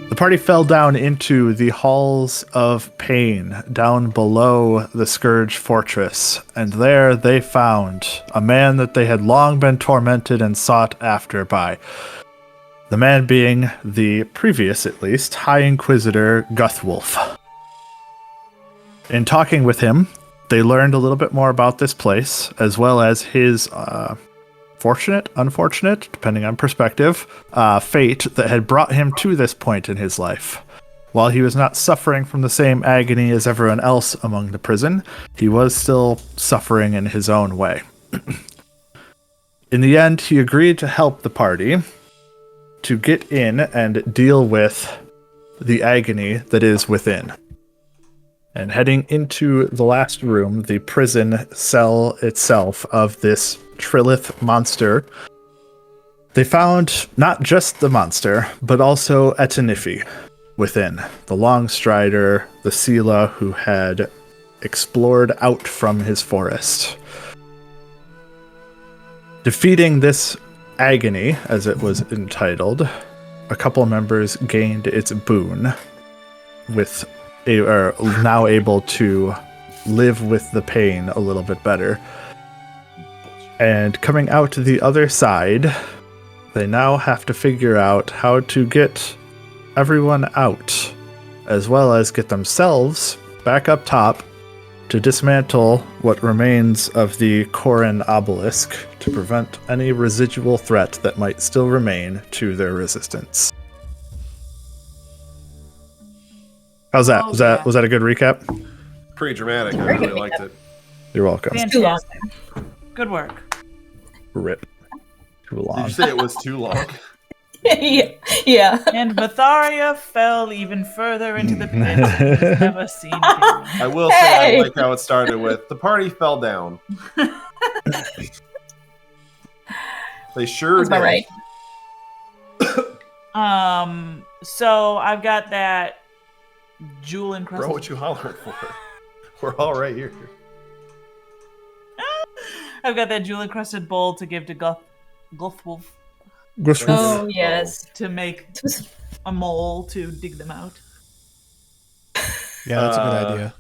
The party fell down into the halls of pain down below the Scourge fortress, and there they found a man that they had long been tormented and sought after by. The man being the previous, at least, High Inquisitor Guthwolf. In talking with him, they learned a little bit more about this place, as well as his fortunate, unfortunate, depending on perspective, fate that had brought him to this point in his life. While he was not suffering from the same agony as everyone else among the prison, he was still suffering in his own way. In the end, he agreed to help the party to get in and deal with the agony that is within. And heading into the last room, the prison cell itself of this Trilith monster, they found not just the monster, but also Etanifi within. The Longstrider, the Sela who had explored out from his forest. Defeating this agony, as it was entitled, a couple members gained its boon, are now able to live with the pain a little bit better. And coming out to the other side, they now have to figure out how to get everyone out, as well as get themselves back up top to dismantle what remains of the Korin obelisk to prevent any residual threat that might still remain to their resistance. How's that? Was that a good recap? Pretty dramatic. I really liked it. You're welcome. Fantastic. Good work. Rip. Too long. Did you say it was too long? Yeah. And Myetharia fell even further into the pit she's never seen again. I will say I like how it started with, the party fell down. They sure That's about did. right. So I've got that jewel encrusted. Bro, what you hollering for? We're all right here. I've got that jewel encrusted bowl to give to Guthwolf Oh, yes. to make a mole to dig them out. Yeah, that's a good idea.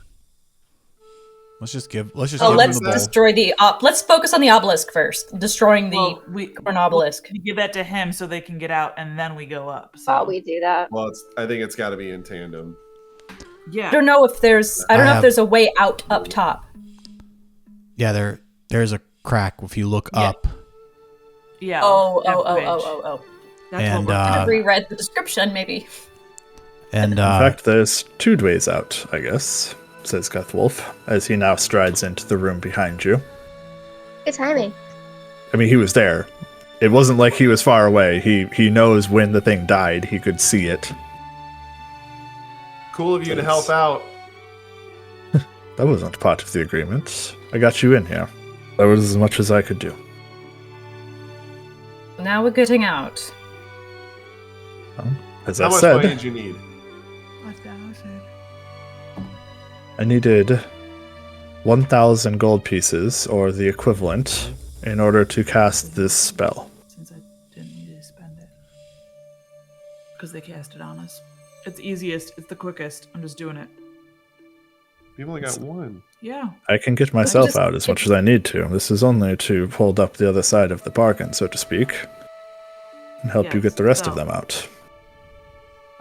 Let's just give Oh, him let's the bowl. destroy the let's focus on the obelisk first. Destroying the Korin obelisk. We give that to him so they can get out, and then we go up. So we do that. Well, I think it's got to be in tandem. yeah, I don't know if there's if there's a way out up top. Yeah, there's a crack if you look up. yeah. Oh. That's And, what we're I reread the description, maybe. And In fact, there's 2 ways out, I guess, says Guthwolf, as he now strides into the room behind you. Good timing. I mean, he was there. It wasn't like he was far away. He knows when the thing died. He could see it. Cool of you to help out. That wasn't part of the agreement. I got you in here. That was as much as I could do. Now we're getting out. As How I much said, money did you need? I needed 1,000 gold pieces, or the equivalent, in order to cast this spell. Since I didn't need to spend it. Because they cast it on us. It's easiest. It's the quickest. I'm just doing it. You've only got one. Yeah. I can get myself just- out as much as I need to. This is only to hold up the other side of the bargain, so to speak, and help you Yes, get the rest of so- them out.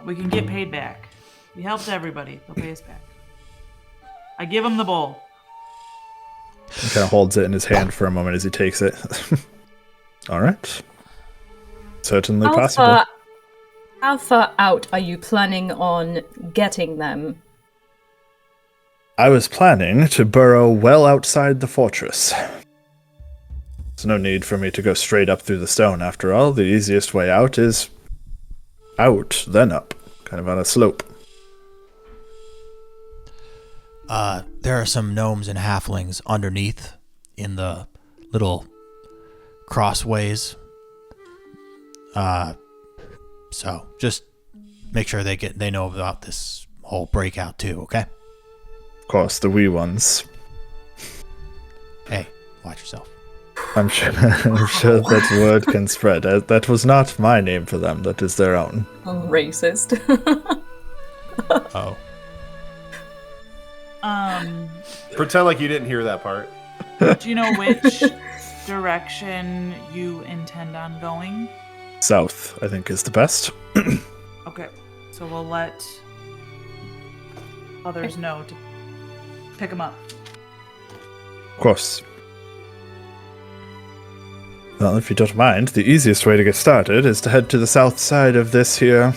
We can get paid back. We helped everybody. They'll pay us back. I give him the bowl. He kind of holds it in his hand for a moment as he takes it. All right. Certainly possible. How far out are you planning on getting them? I was planning to burrow well outside the fortress. There's no need for me to go straight up through the stone, after all. The easiest way out is out, then up, kind of on a slope. There are some gnomes and halflings underneath in the little crossways. So just make sure they know about this whole breakout too, okay? Of course, the wee ones. Hey, watch yourself. I'm sure that word can spread. That was not my name for them. That is their own. Racist. Oh. Pretend like you didn't hear that part. Do you know which direction you intend on going? South, I think, is the best. Okay, so we'll let others know to pick them up. Of course. Well, if you don't mind, the easiest way to get started is to head to the south side of this here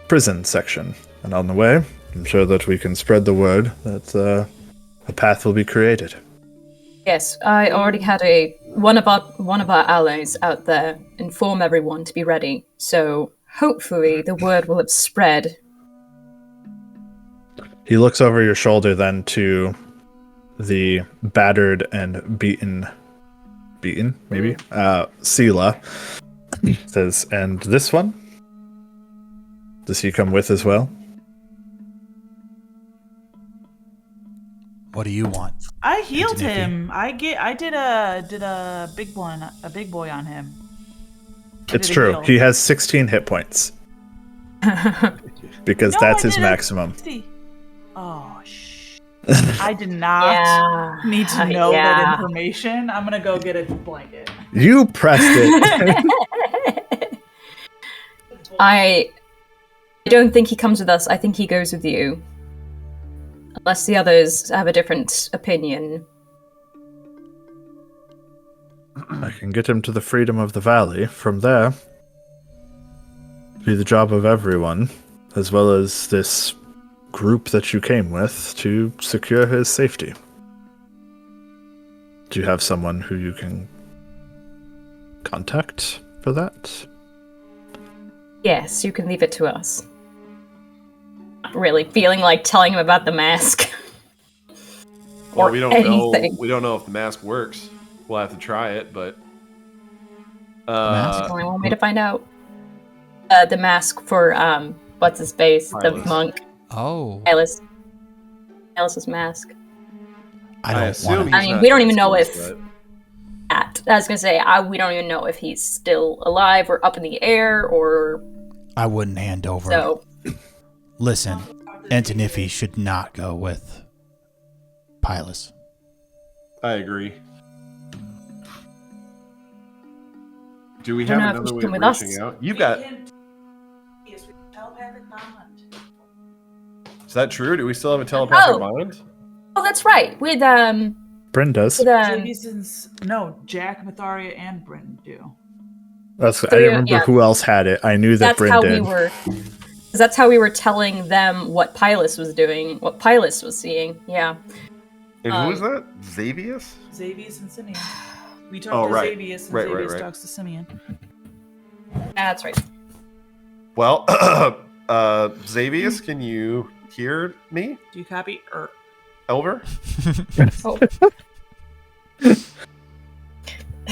prison section. And on the way, I'm sure that we can spread the word that a path will be created. Yes, I already had one of our allies out there inform everyone to be ready. So hopefully the word will have spread. He looks over your shoulder then to the battered and beaten maybe, Sela. Says, and this one? Does he come with as well? What do you want? I healed Anthony. him. I did a big boy on him. It's did a true. heal. He has 16 hit points. Because No, that's I his did a maximum. 60. Oh, I did not need to know that information. I'm gonna go get a blanket. You pressed it. I don't think he comes with us. I think he goes with you. Unless the others have a different opinion. I can get him to the freedom of the valley. From there, be the job of everyone, as well as this group that you came with, to secure his safety. Do you have someone who you can contact for that? Yes, you can leave it to us. Not really feeling like telling him about the mask. Well, Or we don't anything. know. We don't know if the mask works. We'll have to try it, but Mask? Only one way to find out. The mask for what's his face, the Silas. monk, Oh. Silas's mask. I assume don't he's want I mean, not we don't even know Silas, if- but- I was gonna say we don't even know if he's still alive or up in the air or I wouldn't hand over. so. Listen, Antonifi should not go with Pylus. I agree. Do we I don't have know if another you way should of come with reaching us. out? You've got. Telepathic bond. Is that true? Do we still have a telepathic Oh. bond? Oh, that's right. With Bryn does. No, Jack, Myetharia, and Bryn do. I So, didn't remember yeah. who else had it. I knew that that's Bryn how did. we were. That's how we were telling them what Pylus was doing, what Pylus was seeing. Yeah. And who is that? Xavius? Xavius and Simeon. We talked Oh, to right. Xavius, and Right, Xavius right. talks to Simeon. That's right. Well, Xavius, can you hear me? Do you copy? Over?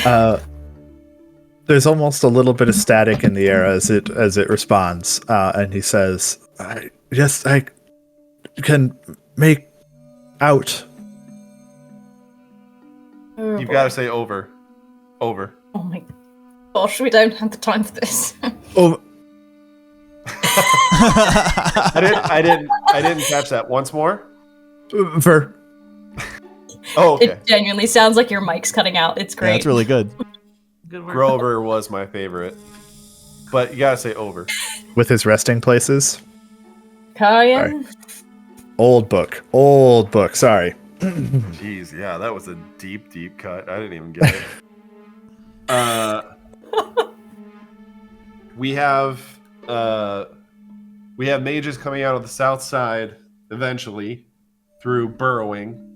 Oh. There's almost a little bit of static in the air as it responds, and he says, "Yes, I can make out." Oh, You've boy. got to say over. Over. Oh my gosh, we don't have the time for this. Oh, I didn't catch that. Once more? for Oh, okay. It genuinely sounds like your mic's cutting out. It's great. Yeah, that's really good. Good work. Grover was my favorite. But you gotta say over. with his resting places. Kyan? Old book. Sorry. Jeez, yeah, that was a deep, deep cut. I didn't even get it. We have mages coming out of the south side eventually through burrowing.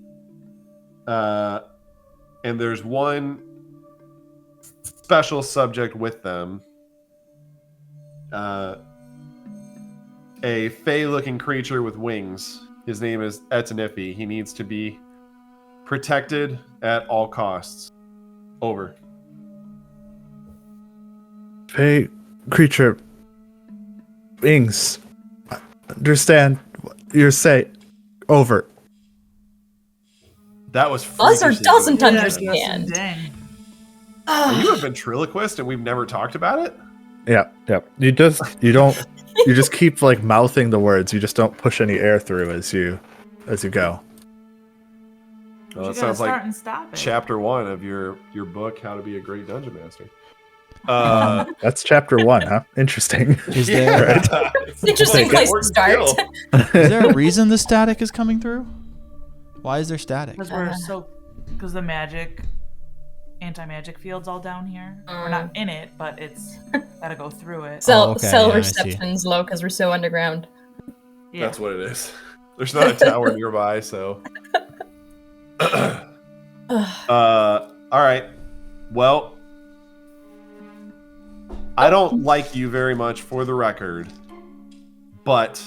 And there's one special subject with them. A fey-looking creature with wings. His name is Etanifi. He needs to be protected at all costs. Over. Hey, creature. Wings. Understand what you're saying. Over. That was Does or freakishly doesn't good. understand. Dang. Are you a ventriloquist and we've never talked about it? Yeah. You just keep like mouthing the words. You just don't push any air through as you go. Well, You that gotta sounds start like and stop it. chapter 1 of your book, How to Be a Great Dungeon Master. That's chapter 1, huh? Interesting. Is there Interesting place to start. is there a reason the static is coming through? Why is there static? Because the anti-magic field's all down here. We're not in it, but it's gotta go through it. Cell okay, yeah, I see. reception's low because we're so underground. Yeah. That's what it is. There's not a tower nearby, so. All right. Well, I don't like you very much, for the record, but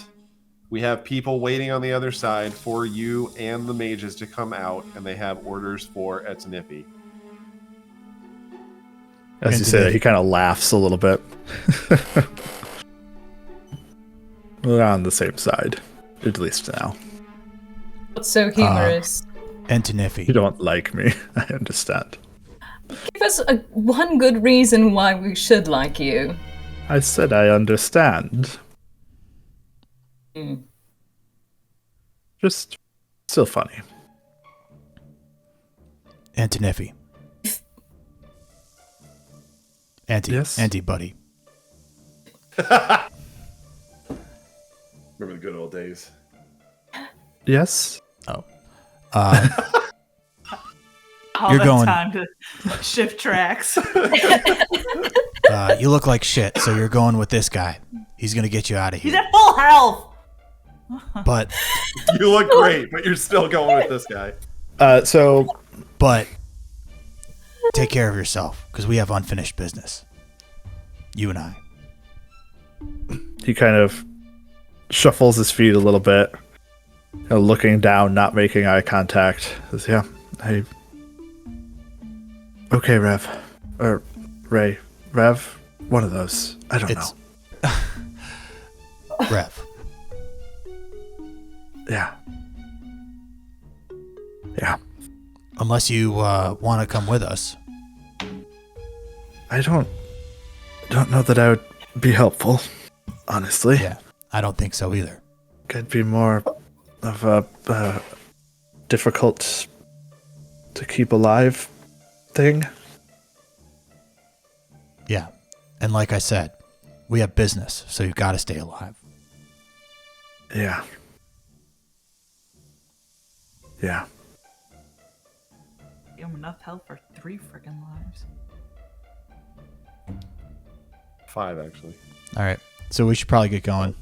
we have people waiting on the other side for you and the mages to come out, and they have orders for Etzanifi. As you say that, he kind of laughs a little bit. We're on the same side, at least now. What's so humorous? Antonifi. You don't like me. I understand. Give us one good reason why we should like you. I said I understand. Just still funny. Antonifi. Yes? Anti-buddy. Remember the good old days. Yes? Oh. All You're that going- time to shift tracks. You look like shit, so you're going with this guy. He's gonna get you out of He's here. at full health. But You look great, but you're still going with this guy. But take care of yourself, because we have unfinished business. You and I. He kind of shuffles his feet a little bit, looking down, not making eye contact. Says, yeah, hey. Okay, Rev. Or Ray. Rev? One of those. I don't know. Rev. Yeah. Yeah. Unless you want to come with us. I don't know that I would be helpful, honestly. Yeah, I don't think so either. Could be more of a difficult to keep alive thing. Yeah. And like I said, we have business, so you've got to stay alive. Yeah. Yeah. Give him enough health for 3 freaking lives. 5, actually. All right. So we should probably get going.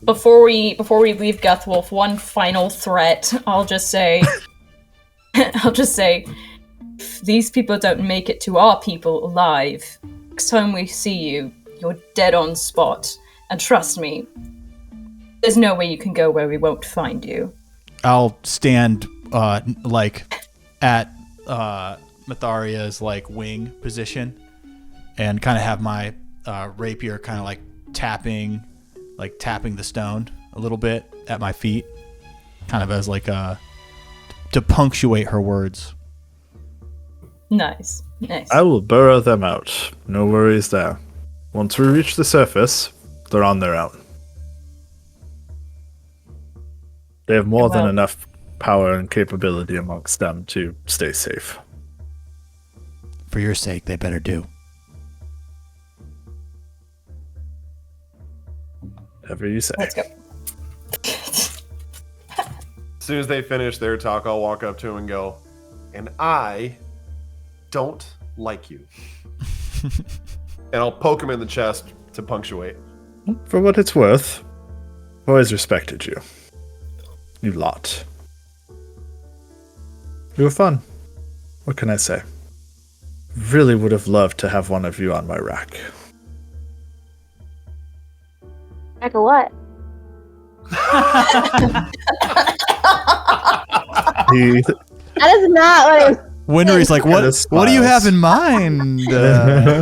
Before we leave Gethwolf, one final threat. I'll just say, if these people don't make it to our people alive, next time we see you, you're dead on spot. And trust me, there's no way you can go where we won't find you. I'll stand like at Myetharia's like wing position and kind of have my rapier kind of like tapping the stone a little bit at my feet, kind of as like to punctuate her words. Nice. I will burrow them out. No worries there. Once we reach the surface, they're on their own. They have more than enough power and capability amongst them to stay safe. For your sake, they better do. Whatever you say. Let's go. As soon as they finish their talk, I'll walk up to him and go, and I don't like you. And I'll poke him in the chest to punctuate. For what it's worth, I've always respected you. You lot. You were fun. What can I say? Really would have loved to have one of you on my rack. Becca, what? That is not what I. Winry's like, what do you have in mind? I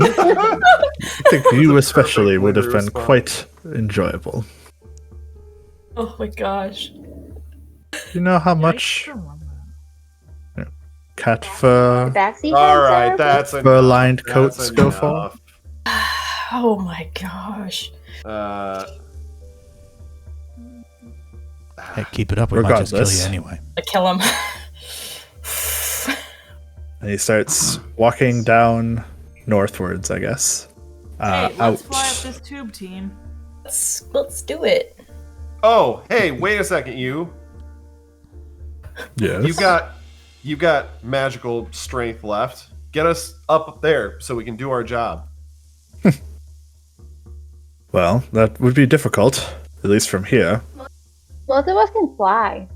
think you especially would have been quite enjoyable. Oh my gosh. You know how much cat fur, Tabaxi All fence right, or- that's enough. fur-lined coats That's go for? enough. Oh my gosh. Hey, keep it up. We might just kill you Regardless. anyway. I kill him. And he starts walking down northwards, I guess. Hey, Out. let's fly up this tube, team. Let's do it. Oh, hey, wait a second, you. Yes. You've got magical strength left. Get us up there so we can do our job. Well, that would be difficult, at least from here. Most of us can fly.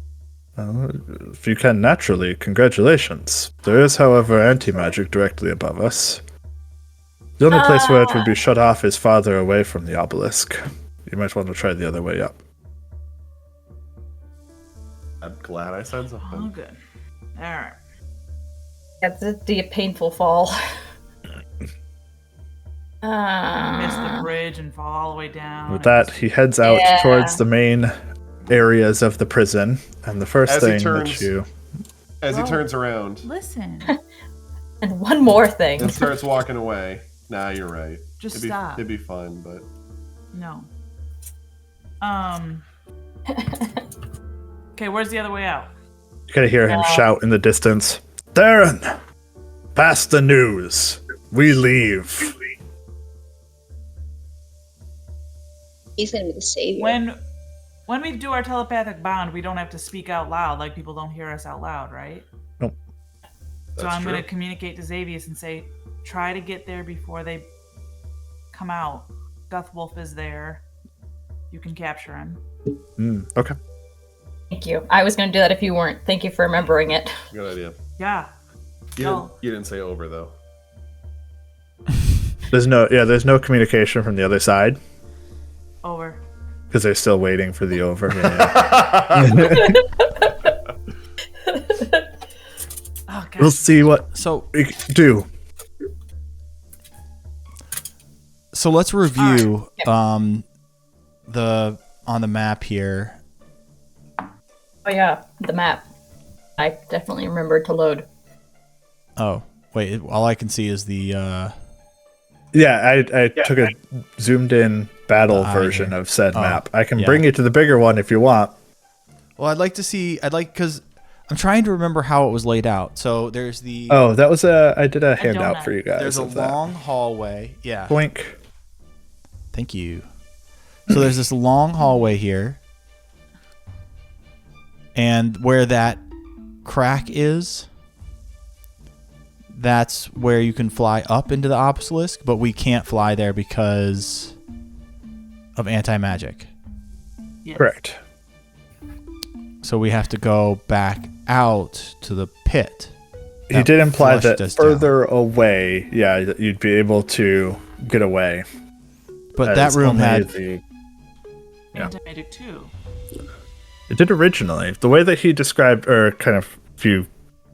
If you can naturally, congratulations. There is, however, anti-magic directly above us. The only place where it would be shut off is farther away from the obelisk. You might want to try the other way up. I'm glad I said Oh, something. good. All right. That's a painful fall. Miss the bridge and fall all the way down. With that, he heads out Yeah. towards the main areas of the prison, and the first As he thing turns- that you... As he Whoa. turns around Listen, And one more thing. and starts walking away. Nah, you're right. just It'd stop. be fun, but No. Okay, where's the other way out? You gotta hear him shout in the distance, Darren! Pass the news! We leave! He's gonna be the savior. When we do our telepathic bond, we don't have to speak out loud, like people don't hear us out loud, right? Nope. So That's I'm true. going to communicate to Xavius and say, try to get there before they come out. Guthwolf is there. You can capture him. Okay. Thank you. I was going to do that if you weren't. Thank you for remembering it. good idea. Yeah. No. You didn't say over though. There's no communication from the other side, Over. because they're still waiting for the over. Yeah. Oh, God. We'll see what So we can do. let's review the on the map here. Oh yeah, the map. I definitely remembered to load. Oh, wait, all I can see is the Yeah, I took a zoomed in battle Ah, version yeah. of said Oh, map. I can yeah. bring you to the bigger one if you want. Well, because I'm trying to remember how it was laid out. So there's the Oh, that was I did a handout donut. for you guys. there's a of that. long hallway. Yeah. Boink. Thank you. So there's this long hallway here. And where that crack is, that's where you can fly up into the obelisk, but we can't fly there because of anti-magic. Yes. Correct. So we have to go back out to the pit. He That did imply flushed that us down. further away, yeah, you'd be able to get away. But that As room only had the- Yeah. Anti-magic too. It did originally. The way that he described, or kind of, if you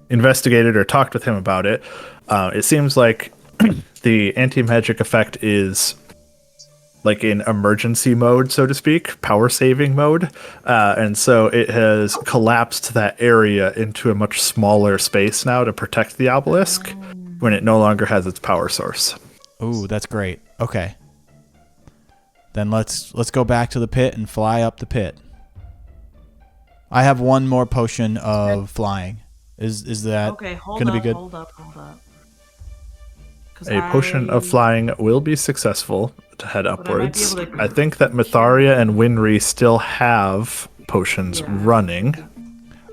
investigated or talked with him about it, it seems like the anti-magic effect is like in emergency mode, so to speak, power saving mode. And so it has collapsed that area into a much smaller space now to protect the obelisk when it no longer has its power source. Ooh, that's great. Okay. Then let's go back to the pit and fly up the pit. I have one more potion of flying. Is that Okay, hold gonna up, be good? hold up. 'Cause A potion of I- flying will be successful to head I might be upwards. able to- I think that Myetharia and Winry still have potions Yeah. running.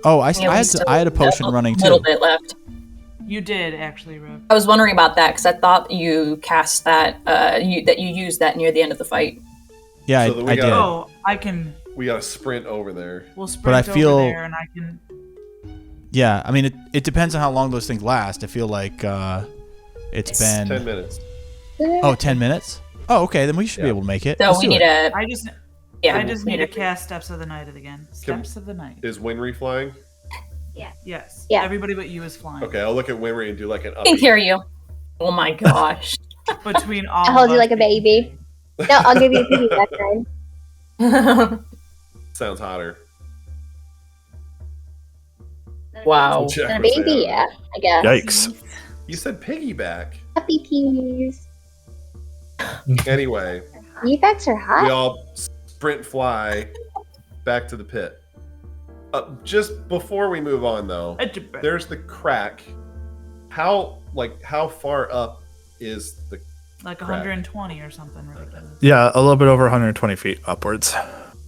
Oh, I Yeah, we had still I had a have potion running A little too. bit left. You did actually, Rev. I was wondering about that because I thought you cast that. That you used that near the end of the fight. Yeah, So then we I got- did. Oh, I can. We gotta sprint over there. We'll sprint I feel- over there, and I can. Yeah, I mean it depends on how long those things last. I feel like it's been 10 minutes. 10 minutes? Oh, okay, then we should be able to make it. So Let's we do need it. a. I just Yeah, need to a- cast Steps of the Night again. Steps of the Night. Is Winry flying? Yes. Yeah. Everybody but you is flying. Okay, I'll look at Winry and do like an I can up. carry you. Oh my gosh. Between all. I'll hold of you us like a baby. No, I'll give you a piggy that time. Sounds hotter. Wow. Check And a with baby, Anna. yeah, I guess. Yikes. You said piggyback. Puppy peas. Anyway, Piggbacks are we hot. all sprint fly back to the pit. Just before we move on, though, there's the crack. How far up is the Like crack? 120 or something ridiculous. Yeah, a little bit over 120 feet upwards.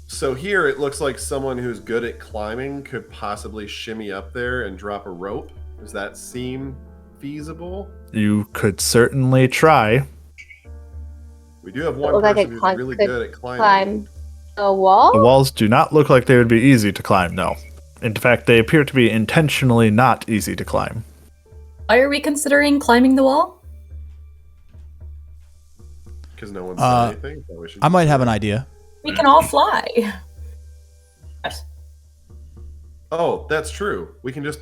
So here it looks like someone who's good at climbing could possibly shimmy up there and drop a rope. Does that seem feasible? You could certainly try. We do have one look like person it who's climb- really could good at climbing. Climb a wall? The walls do not look like they would be easy to climb, no. In fact, they appear to be intentionally not easy to climb. Why are we considering climbing the wall? Because no one said anything. So we should I might have an idea. We can all fly. Oh, that's true. We can just.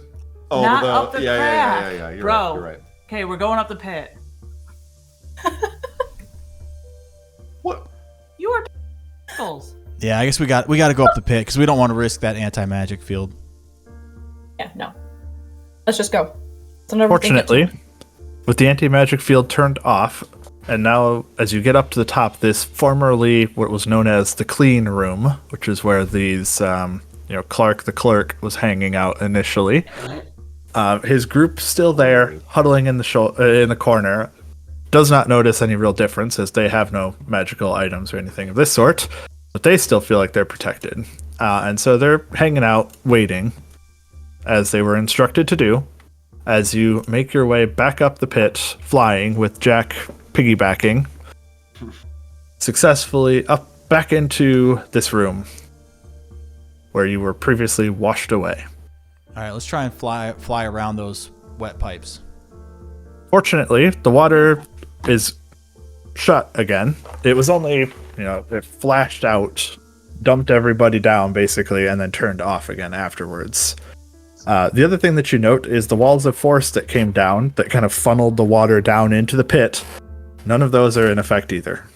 Oh, Not up the crack. Yeah. You're Bro. right. You're right. Okay, we're going up the pit. What? You are pickles. Yeah, I guess we got to go up the pit because we don't want to risk that anti-magic field. Yeah, no. Let's just go. Don't overthink it. Fortunately, with the anti-magic field turned off, and now as you get up to the top, this formerly what was known as the clean room, which is where these, Clark the clerk was hanging out initially. His group still there, huddling in the corner. Does not notice any real difference as they have no magical items or anything of this sort, but they still feel like they're protected. And so they're hanging out, waiting, as they were instructed to do, as you make your way back up the pit, flying with Jack piggybacking, successfully up back into this room where you were previously washed away. All right, let's try and fly around those wet pipes. Fortunately, the water is shut again. It was only, it flashed out, dumped everybody down basically, and then turned off again afterwards. The other thing that you note is the walls of force that came down that kind of funneled the water down into the pit. None of those are in effect either.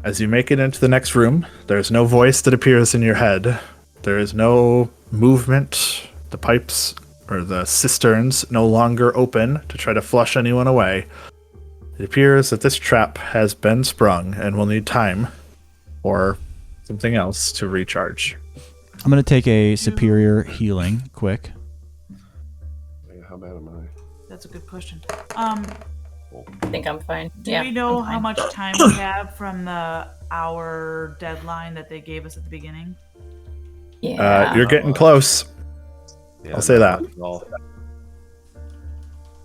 As you make it into the next room, there's no voice that appears in your head. There is no movement. The pipes or the cisterns no longer open to try to flush anyone away. It appears that this trap has been sprung and will need time for something else to recharge. I'm going to take a superior healing quick. How bad am I? That's a good question. I think I'm fine. Do we know how much time we have from the hour deadline that they gave us at the beginning? Yeah. You're getting close. Yeah, I'll say that.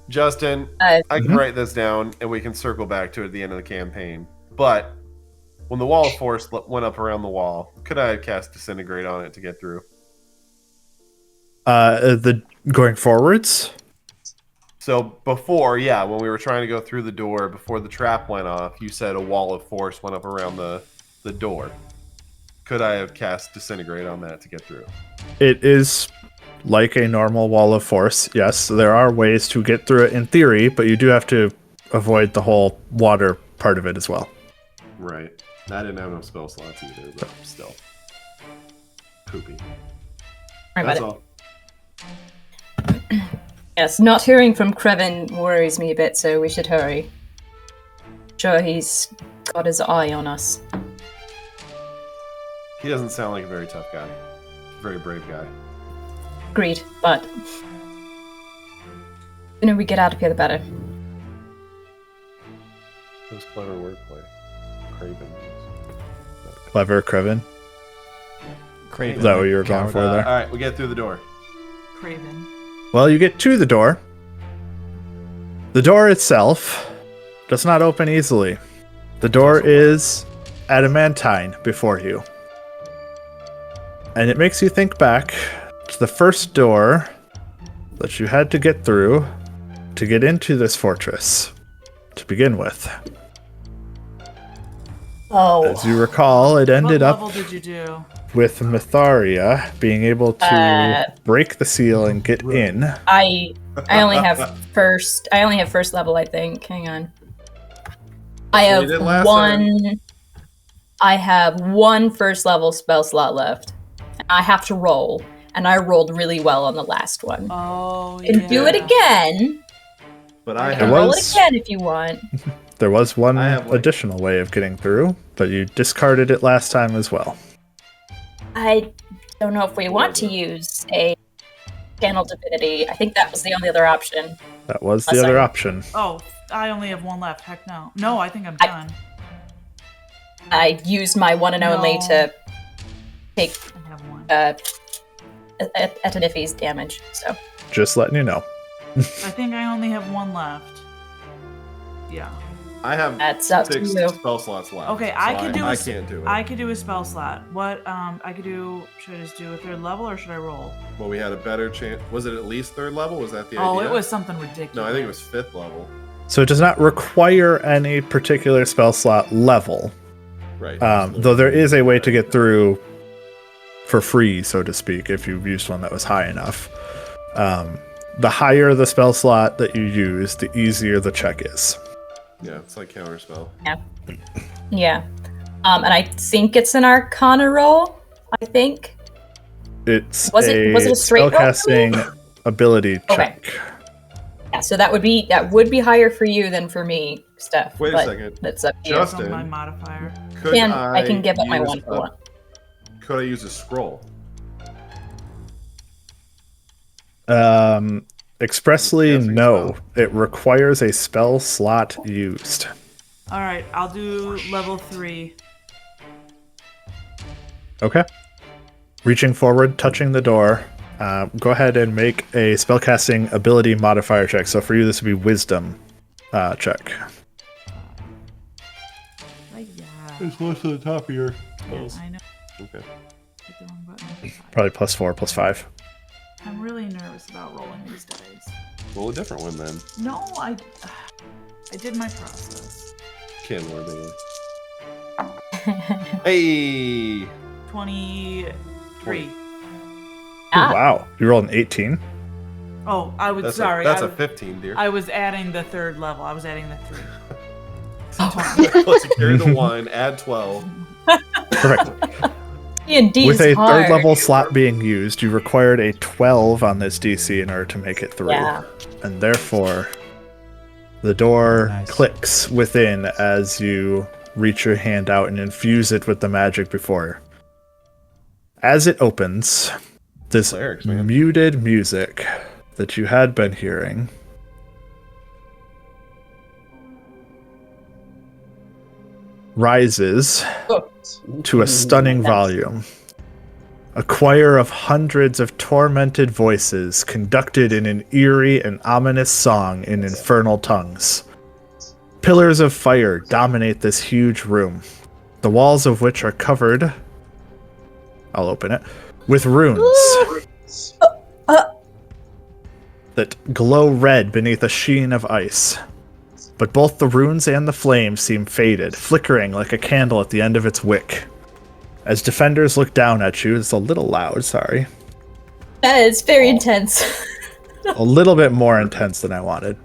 Justin, I can write this down and we can circle back to it at the end of the campaign. But when the wall of force went up around the wall, could I have cast Disintegrate on it to get through? The going forwards? So before, when we were trying to go through the door, before the trap went off, you said a wall of force went up around the door. Could I have cast Disintegrate on that to get through? It is like a normal wall of force. Yes, there are ways to get through it in theory, but you do have to avoid the whole water part of it as well. Right. I didn't have no spell slots either, but still. Poopy. That's all. Yes, not hearing from Krevin worries me a bit, so we should hurry. Sure, he's got his eye on us. He doesn't sound like a very tough guy. Very brave guy. Agreed, but the sooner we get out of here, the better. It was clever wordplay. Craven. Clever, Krevin. Craven. Is that what you were going for there? All right, we get through the door. Craven. Well, you get to the door. The door itself does not open easily. The door is adamantine before you. And it makes you think back to the first door that you had to get through to get into this fortress to begin with. Oh. As you recall, it ended What up level did you do? with Myetharia being able to break the seal and get in. I only have first level, I think. Hang on. I you have did last one. I have one first level spell slot left. I have to roll. and I rolled really well on the last one. Oh, You can do it again. But I I can have roll it again if you want. There was one I have, like- additional way of getting through, but you discarded it last time as well. I don't know if we want to use a channel divinity. I think that was the only other option. That was the Unless other I- option. Oh, I only have one left. Heck no. No, I think I'm done. I used my one and only No. to take I have one. Etaniphi's damage. So Just letting you know. I think I only have one left. Yeah. I have that's up to 6 you. spell slots left. Okay, so I could do. I can't do it. I could do a spell slot. What? I could do. Should I just do a 3rd level or should I roll? Well, we had a better chance. Was it at least 3rd level? Was that the idea? Oh, it was something ridiculous. No, I think it was 5th level. So it does not require any particular spell slot level, Right. though there is a way to get through for free, so to speak, if you used one that was high enough. The higher the spell slot that you use, the easier the check is. Yeah, it's like counterspell. Yeah. And I think it's an Arcana roll. I think. It's Was it a straight roll for me? spellcasting ability Okay. check. Yeah. So that would be higher for you than for me, Steph. Wait a but second. That's up to you. Just- From my Justin. modifier. Could I can give up my use one for a- one. Could I use a scroll? Expressly, Casting no. spell. It requires a spell slot used. All right, I'll do level 3. Okay. Reaching forward, touching the door. Go ahead and make a spellcasting ability modifier check. So for you, this would be Wisdom check. Like, yeah. It's close to the top of your I know. Okay. Hit the wrong button. Probably +4, +5. I'm really nervous about rolling these dice. Roll a different one then. No, I did my process. Can more Hey! 23. Ah. Wow. You rolled an 18. Oh, I was That's sorry. that's I, a 15, dear. I was adding the 3rd level. I was adding the 3. Plus you carry the 1, add 12. Perfect. D&D With is a hard. 3rd level slot being used, you required a 12 on this DC in order to make it through. Yeah. And therefore, the door Nice. clicks within as you reach your hand out and infuse it with the magic before. As it opens, this Clerics, man. muted music that you had been hearing rises to a stunning volume. A choir of hundreds of tormented voices conducted in an eerie and ominous song in infernal tongues. Pillars of fire dominate this huge room, the walls of which are covered, I'll open it, with runes that glow red beneath a sheen of ice. But both the runes and the flames seem faded, flickering like a candle at the end of its wick. As defenders look down at you, it's a little loud, sorry. That is very intense. A little bit more intense than I wanted.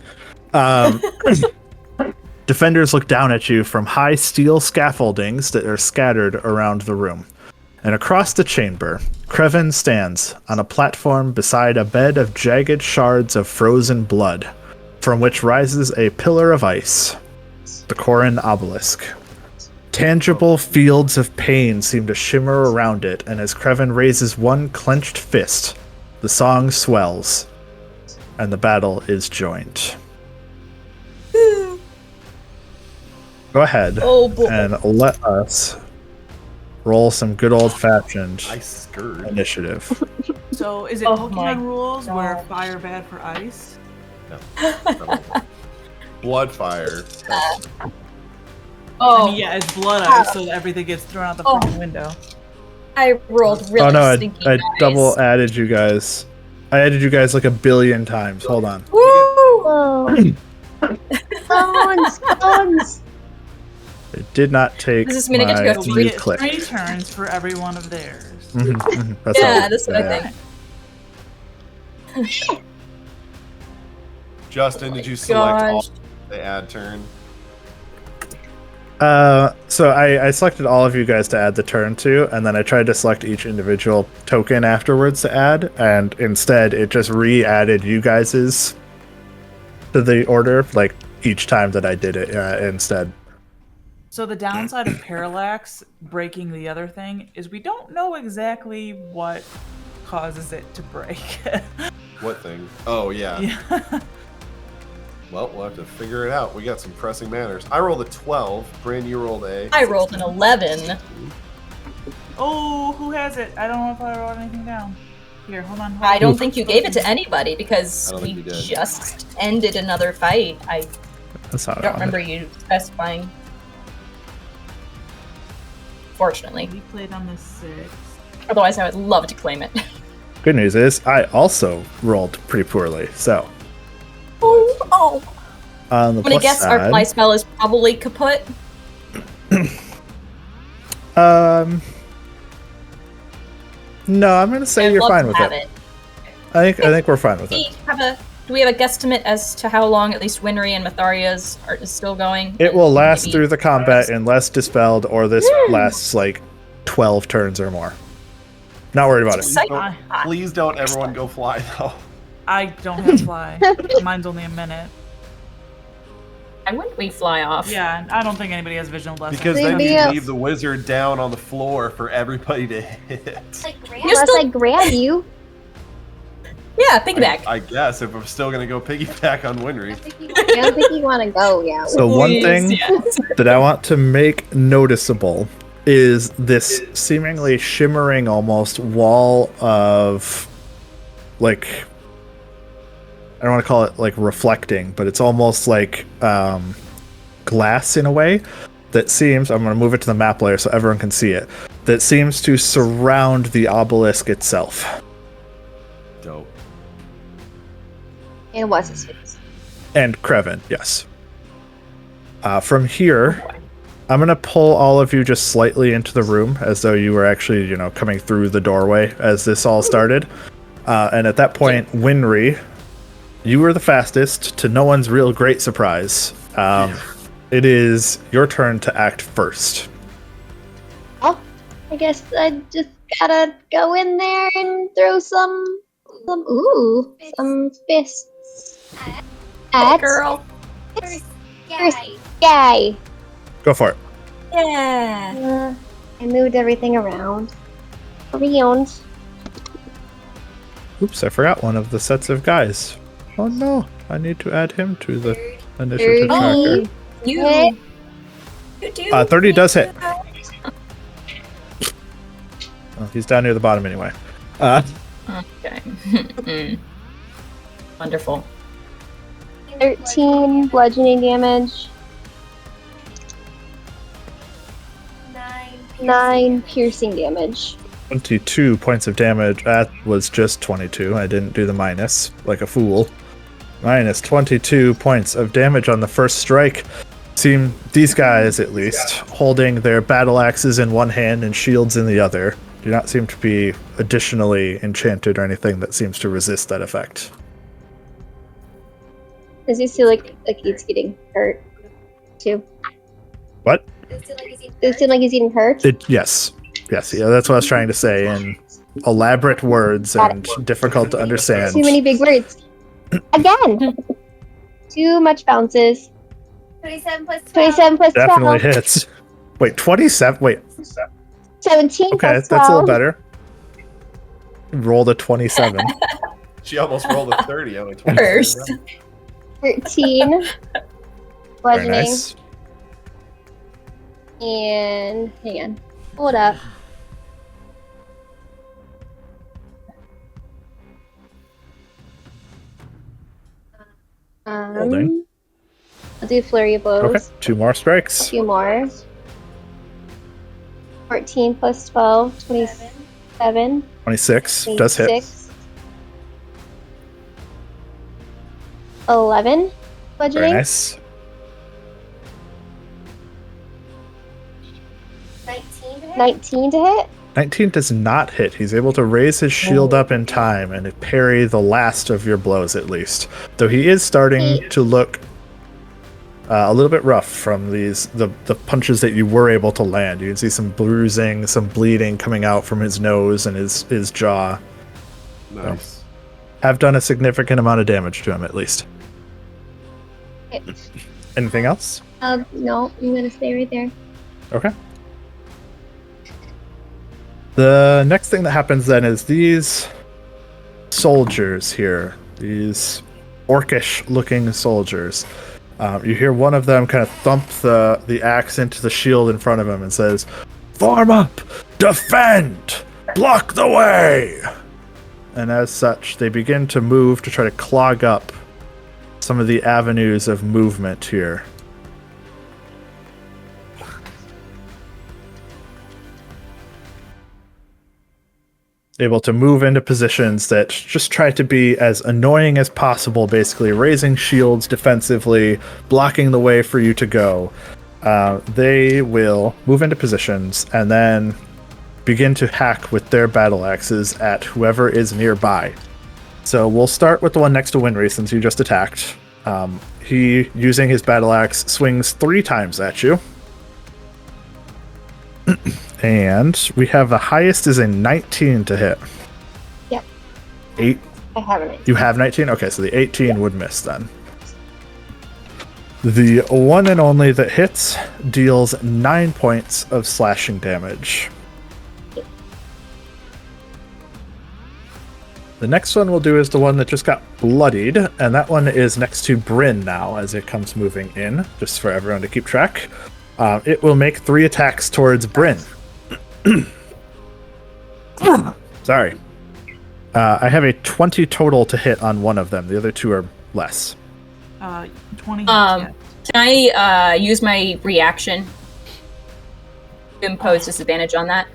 Defenders look down at you from high steel scaffoldings that are scattered around the room. And across the chamber, Creven stands on a platform beside a bed of jagged shards of frozen blood, from which rises a pillar of ice, the Corin obelisk. Tangible fields of pain seem to shimmer around it, and as Creven raises one clenched fist, the song swells, and the battle is joined. Go ahead Oh boy. and let us roll some good old-fashioned I Scourge. initiative. So is it Oh my Pokemon rules where God. fire bad for ice? Bloodfire. Oh, I mean, yeah, it's blood ice, so everything gets thrown out the Oh. fucking window. I rolled really Oh no, stinky I dice. double added you guys. I added you guys like a billion times. Hold on. Woo! Whoa. Bones. It did not take Does this mean I get to my go So three we get click. 3 turns for every one of theirs. That's Yeah, all. that's what I think. Justin, did you select all Gosh. the add turn? So I selected all of you guys to add the turn to, and then I tried to select each individual token afterwards to add, and instead it just re-added you guys's to the order, like each time that I did it instead. So the downside of Parallax breaking the other thing is we don't know exactly what causes it to break. What thing? Oh, yeah. Yeah. Well, we'll have to figure it out. We got some pressing matters. I rolled a 12. Bryn, you rolled a... I rolled an 11. Oh, who has it? I don't know if I wrote anything down. Here, hold on. I don't think you gave it to anybody I because don't we think you did. just ended another fight. I That's not don't on remember it. you specifying. Fortunately. We played on the 6th. Otherwise, I would love to claim it. Good news is I also rolled pretty poorly. So Oh. on the I'm gonna plus guess our side, fly spell is probably kaput. no, I'm gonna say I'd you're love fine to with have it. I think we're fine with Do it. we have a guesstimate as to how long at least Winry and Myetharia's art is still going? It will last Maybe- through the combat unless dispelled, or this lasts like 12 turns or more. Not worried about it. Psych- Please don't everyone go fly, though. I don't have fly. Mine's only a minute. Why wouldn't we fly off? Yeah, I don't think anybody has vision blessing. Because then Maybe you a- leave the wizard down on the floor for everybody to hit. Unless I grab you. Yeah, piggyback. I guess if I'm still gonna go piggyback on Winry. I don't think you want to go, yeah. So one Please, thing yes. that I want to make noticeable is this seemingly shimmering almost wall of like, I don't want to call it like reflecting, but it's almost like glass in a way that seems, I'm going to move it to the map layer so everyone can see it, that seems to surround the obelisk itself. Dope. And what's his face? And Kreven, yes. From here, I'm going to pull all of you just slightly into the room as though you were actually, coming through the doorway as this all started. And at that point, Winry, you were the fastest, to no one's real great surprise. It is your turn to act first. Oh, I guess I just gotta go in there and throw some fists. At Girl. first guy. Go for it. Yeah. I moved everything around. Oops, I forgot one of the sets of guys. Oh no, I need to add him to the initiative 30. tracker. You do. 30 does hit. Well, he's down near the bottom anyway. Okay. Wonderful. 13 bludgeoning damage. 9 piercing damage. 22 points of damage. That was just 22. I didn't do the minus, like a fool. Minus 22 points of damage on the first strike. Seem these guys, at least, holding their battle axes in one hand and shields in the other, do not seem to be additionally enchanted or anything that seems to resist that effect. Does he feel like he's getting hurt too? What? Does it seem like he's getting hurt? Yes. Yes, yeah, that's what I was trying to say in elaborate words and difficult to understand. Too many big words. Again! Too much bounces. 27 plus 12. 27 plus 12. Definitely hits. Wait, 27? Wait. 17 Okay, plus 12. that's a little better. Rolled a 27. She almost rolled a 30 on a 20. First. 13. Very Bludgeoning. nice. And hang on. Hold up. Holding. I'll do flurry of blows. Okay, 2 more A strikes. few more. 14 plus 12, 27. 26 does hit. 26. 11. Very Bludgeoning. nice. 19 to hit. 19 does not hit. He's able to raise his shield up in time and parry the last of your blows, at least. Though he is starting to look A little bit rough from the punches that you were able to land. You can see some bruising, some bleeding coming out from his nose and his jaw. Nice. Have done a significant amount of damage to him, at least. Okay. Anything else? No, I'm gonna stay right there. Okay. The next thing that happens then is these soldiers here, these orcish-looking soldiers. You hear one of them kind of thump the axe into the shield in front of him and says, "Form up! Defend! Block the way!" And as such, they begin to move to try to clog up some of the avenues of movement here. Able to move into positions that just try to be as annoying as possible, basically raising shields defensively, blocking the way for you to go. They will move into positions and then begin to hack with their battle axes at whoever is nearby. So we'll start with the one next to Winry, since you just attacked. He, using his battle axe, swings 3 times at you. And we have the highest is a 19 to hit. Yep. 8. I have an 18. You have 19? Okay, so the 18 would miss then. The one and only that hits deals 9 points of slashing damage. The next one we'll do is the one that just got bloodied, and that one is next to Bryn now as it comes moving in, just for everyone to keep track. It will make 3 attacks towards Bryn. Sorry. I have a 20 total to hit on one of them. The other 2 are less. 20. Can I use my reaction to impose disadvantage on that?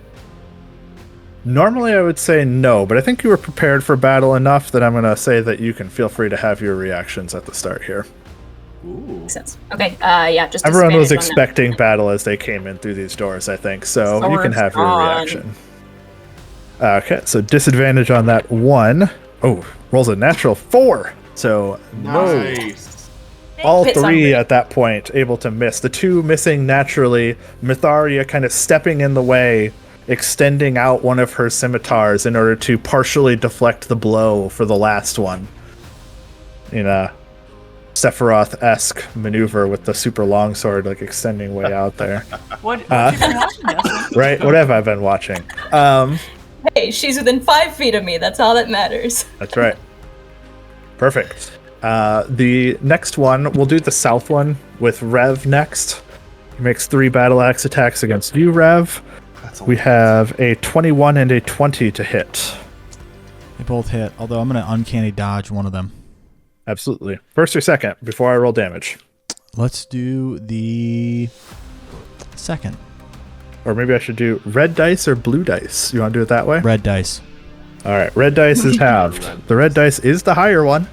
Normally I would say no, but I think you were prepared for battle enough that I'm going to say that you can feel free to have your reactions at the start here. Ooh. Makes sense. Okay, yeah, just Everyone was disadvantage on expecting battle as they came in through these doors, I think, so you can have your reaction. Okay, so disadvantage on that one. Oh, rolls a natural 4. So no. Nice. All Hit 3 somebody. at that point able to miss. The 2 missing naturally. Myetharia kind of stepping in the way, extending out one of her scimitars in order to partially deflect the blow for the last one. In a Sephiroth-esque maneuver with the super longsword, like extending way out there. What you been watching, Justin? Right? What have I been watching? Hey, she's within 5 feet of me. That's all that matters. That's right. Perfect. The next one, we'll do the south one with Rev next. He makes 3 battle axe attacks against you, Rev. We have a 21 and a 20 to hit. They both hit, although I'm going to uncanny dodge one of them. Absolutely. First or second, before I roll damage. Let's do the second. Or maybe I should do red dice or blue dice. You want to do it that way? Red dice. All right, red dice is halved. The red dice is the higher one.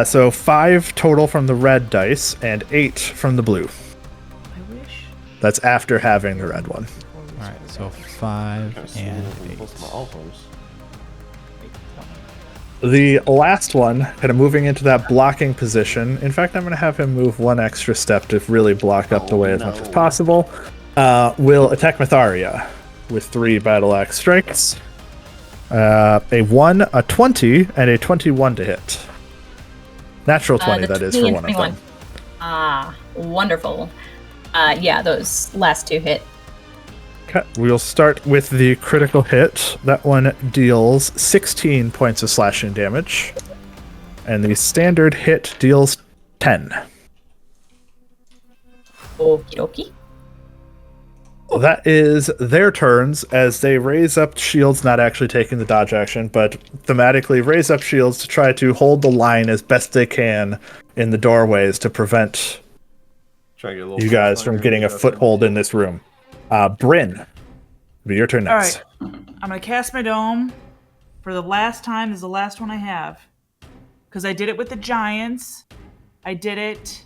So 5 total from the red dice and 8 from the blue. I wish. That's after having the red one. All right, so 5 and 8. The last one, kind of moving into that blocking position. In fact, I'm going to have him move 1 extra step to really block up the way as much as possible. Will attack Myetharia with 3 battle axe strikes. A 1, a 20, and a 21 to hit. Natural 20, that is, for one of them. Ah, wonderful. Yeah, those last 2 hit. Okay, we'll start with the critical hit. That one deals 16 points of slashing damage. And the standard hit deals 10. Okie dokie. That is their turns as they raise up shields, not actually taking the dodge action, but thematically raise up shields to try to hold the line as best they can in the doorways to prevent you guys from getting a foothold in this room. Bryn, it'll be your turn next. All right. I'm going to cast my dome for the last time. This is the last one I have. Because I did it with the giants. I did it.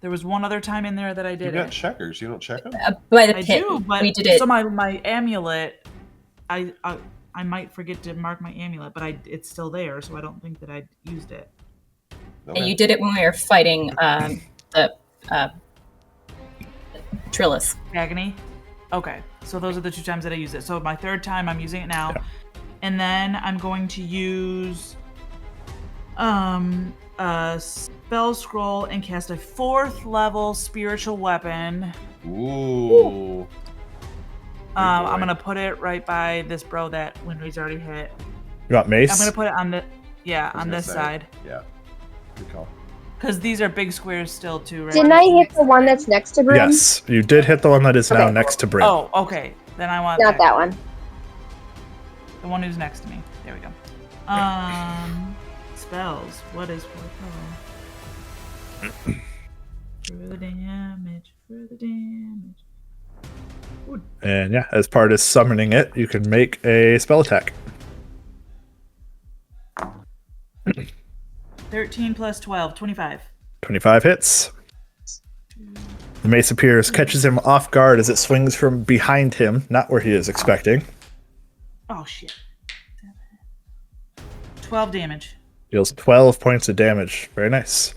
There was one other time in there that I did You got it. checkers. You don't check them? By the I pit, do, but we did it. so my amulet, I might forget to mark my amulet, but it's still there, so I don't think that I used it. And you did it when we were fighting the Trilith. Agony. Okay, so those are the 2 times that I use it. So my 3rd time, I'm using it now, and then I'm going to use a spell scroll and cast a 4th level spiritual weapon. Ooh. I'm gonna put it right by this bro that Winry's already hit. You want mace? I'm gonna put it on the I was on gonna this say, side Yeah. Good call. because these are big squares still too, right? Didn't I hit the one that's next to Bryn? Yes, you did hit the one that is now Okay. next to Bryn. Oh, okay. Then I want Not that one. the one who's next to me. There we go. Spells. What is for the damage? For the damage. And yeah, as part of summoning it, you can make a spell attack. 13 plus 12, 25. 25 hits. The mace appears, catches him off guard as it swings from behind him, not where he is expecting. Oh shit. 12 damage. Deals 12 points of damage. Very nice.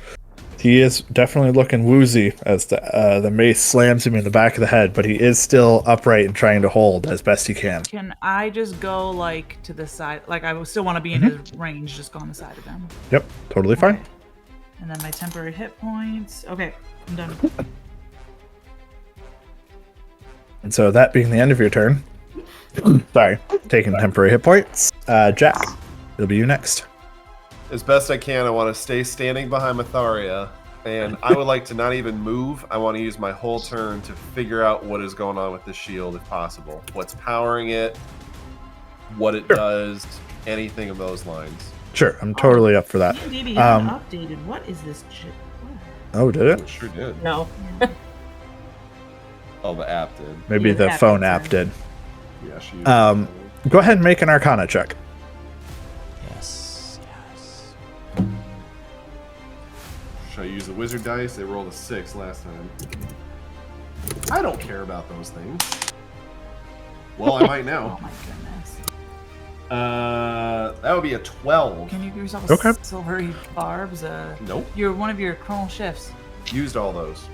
He is definitely looking woozy as the mace slams him in the back of the head, but he is still upright and trying to hold as best he can. Can I just go like to the side? Like I still want to be in his range, just go on the side of him. Yep, totally fine. Okay. And then my temporary hit points. Okay, I'm done. And so that being the end of your turn, sorry, taking temporary hit points. Jack, it'll be you next. As best I can, I want to stay standing behind Myetharia, and I would like to not even move. I want to use my whole turn to figure out what is going on with the shield, if possible. What's powering it, what it does, anything of those lines. Sure, I'm totally up for that. D&D Beyond updated. What is this shit? Oh, did it? It sure did. No. Oh, the app did. Maybe Yeah, the the app phone did, app sorry. did. Yeah, she. Go ahead and make an Arcana check. Yes. Should I use the wizard dice? They rolled a 6 last time. I don't care about those things. Well, I might Oh now. my goodness. That would be a 12. Can you give yourself a Okay. silvery barbs? Nope. You're one of your chronal shifts. Used all those.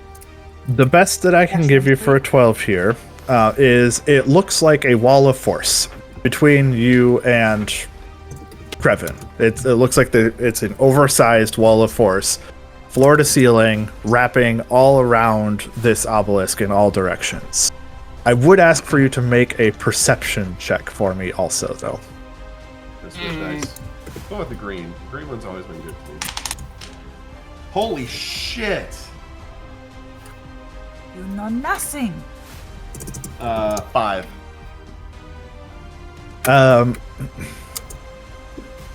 The best that I can give you for a 12 here is it looks like a wall of force between you and Krevin. It looks like it's an oversized wall of force, floor to ceiling, wrapping all around this obelisk in all directions. I would ask for you to make a perception check for me also, though. This was nice. Go with the green. The green one's always been good to me. Holy shit! You know nothing. 5.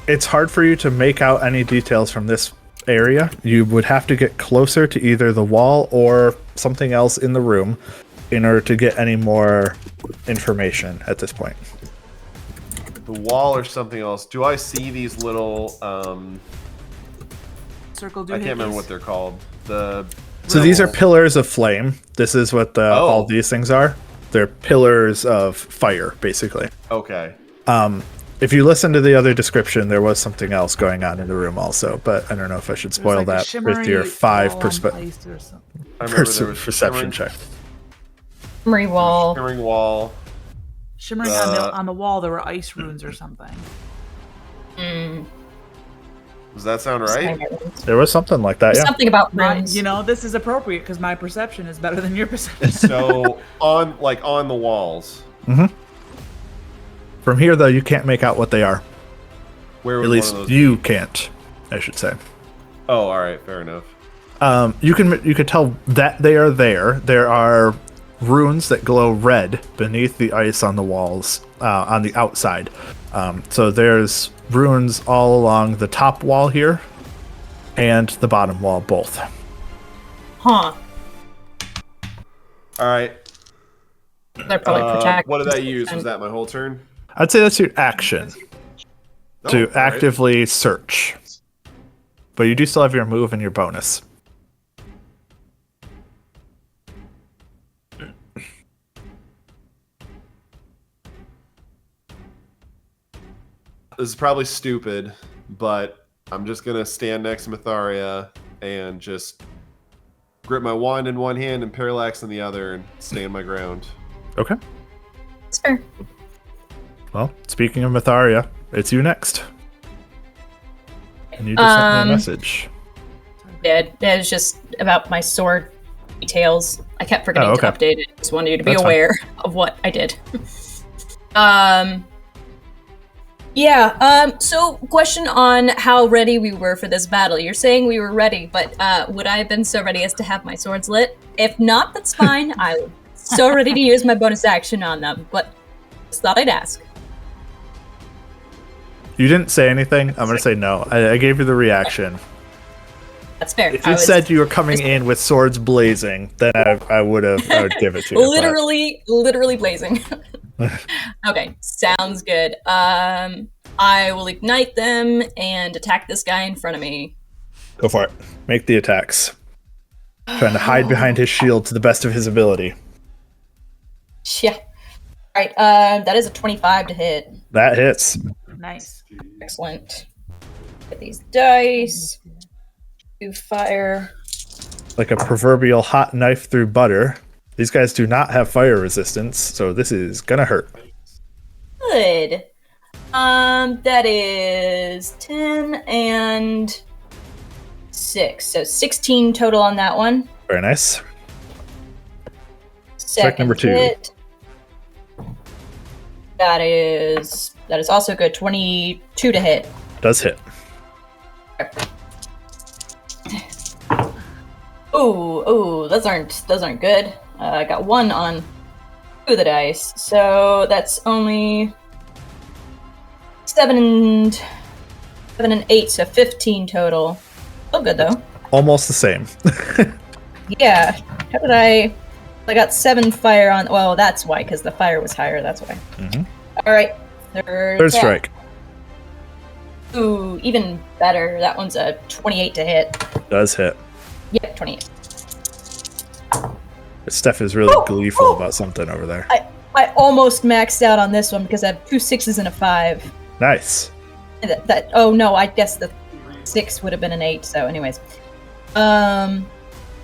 It's hard for you to make out any details from this area. You would have to get closer to either the wall or something else in the room in order to get any more information at this point. The wall or something else. Do I see these little, Circle I can't remember what they're called. So these are pillars of flame. This is what all these things are. They're pillars of fire, basically. Okay. If you listen to the other description, there was something else going on in the room also, but I don't know if I should spoil that with your 5 perception check. Shimmery wall. Shimmering wall. Shimmering on the wall, there were ice runes or something. Does that sound right? There was something like that, yeah. Something about runes. You know, this is appropriate because my perception is better than your perception. So on the walls. From here, though, you can't make out what they are. Where was At least one of those? you can't, I should say. Oh, all right, fair enough. You can tell that they are there. There are runes that glow red beneath the ice on the walls on the outside. So there's runes all along the top wall here and the bottom wall both. Huh. All right. They're probably protected. What did I use? Was that my whole turn? I'd say that's your action Oh, to all right. actively search. But you do still have your move and your bonus. This is probably stupid, but I'm just gonna stand next to Myetharia and just grip my wand in one hand and parallax in the other and stand my ground. Okay. It's fair. Well, speaking of Myetharia, it's you next. And you just sent me a message. Yeah, it was just about my sword details. I kept forgetting to update it. Just wanted you to be aware of what I did. So question on how ready we were for this battle. You're saying we were ready, but would I have been so ready as to have my swords lit? If not, that's fine. I'm so ready to use my bonus action on them, but just thought I'd ask. You didn't say anything. I'm going to say no. I gave you the reaction. That's fair. If you said you were coming in with swords blazing, then I would give it to you. Literally blazing. Okay, sounds good. I will ignite them and attack this guy in front of me. Go for it. Make the attacks. Trying to hide behind his shield to the best of his ability. Yeah. Alright, that is a 25 to hit. That hits. Nice. Excellent. Get these dice. Do fire. Like a proverbial hot knife through butter. These guys do not have fire resistance, so this is gonna hurt. Good. That is 10 and 6. So 16 total on that one. Very nice. Second number 2. hit. That is also good. 22 to hit. Does hit. Ooh, those aren't good. I got 1 on 2 of the dice, so that's only 7 and 8, so 15 total. Oh, good though. Almost the same. Yeah. How did I got 7 fire on. Well, that's why, because the fire was higher. That's why. Mm-hmm. All right. Third strike. Ooh, even better. That one's a 28 to hit. Does hit. Yep, 28. Steph is really gleeful about something over there. I almost maxed out on this one because I have 2 6s and a 5. Nice. Oh no, I guess the 6 would have been an 8. So, anyways, let's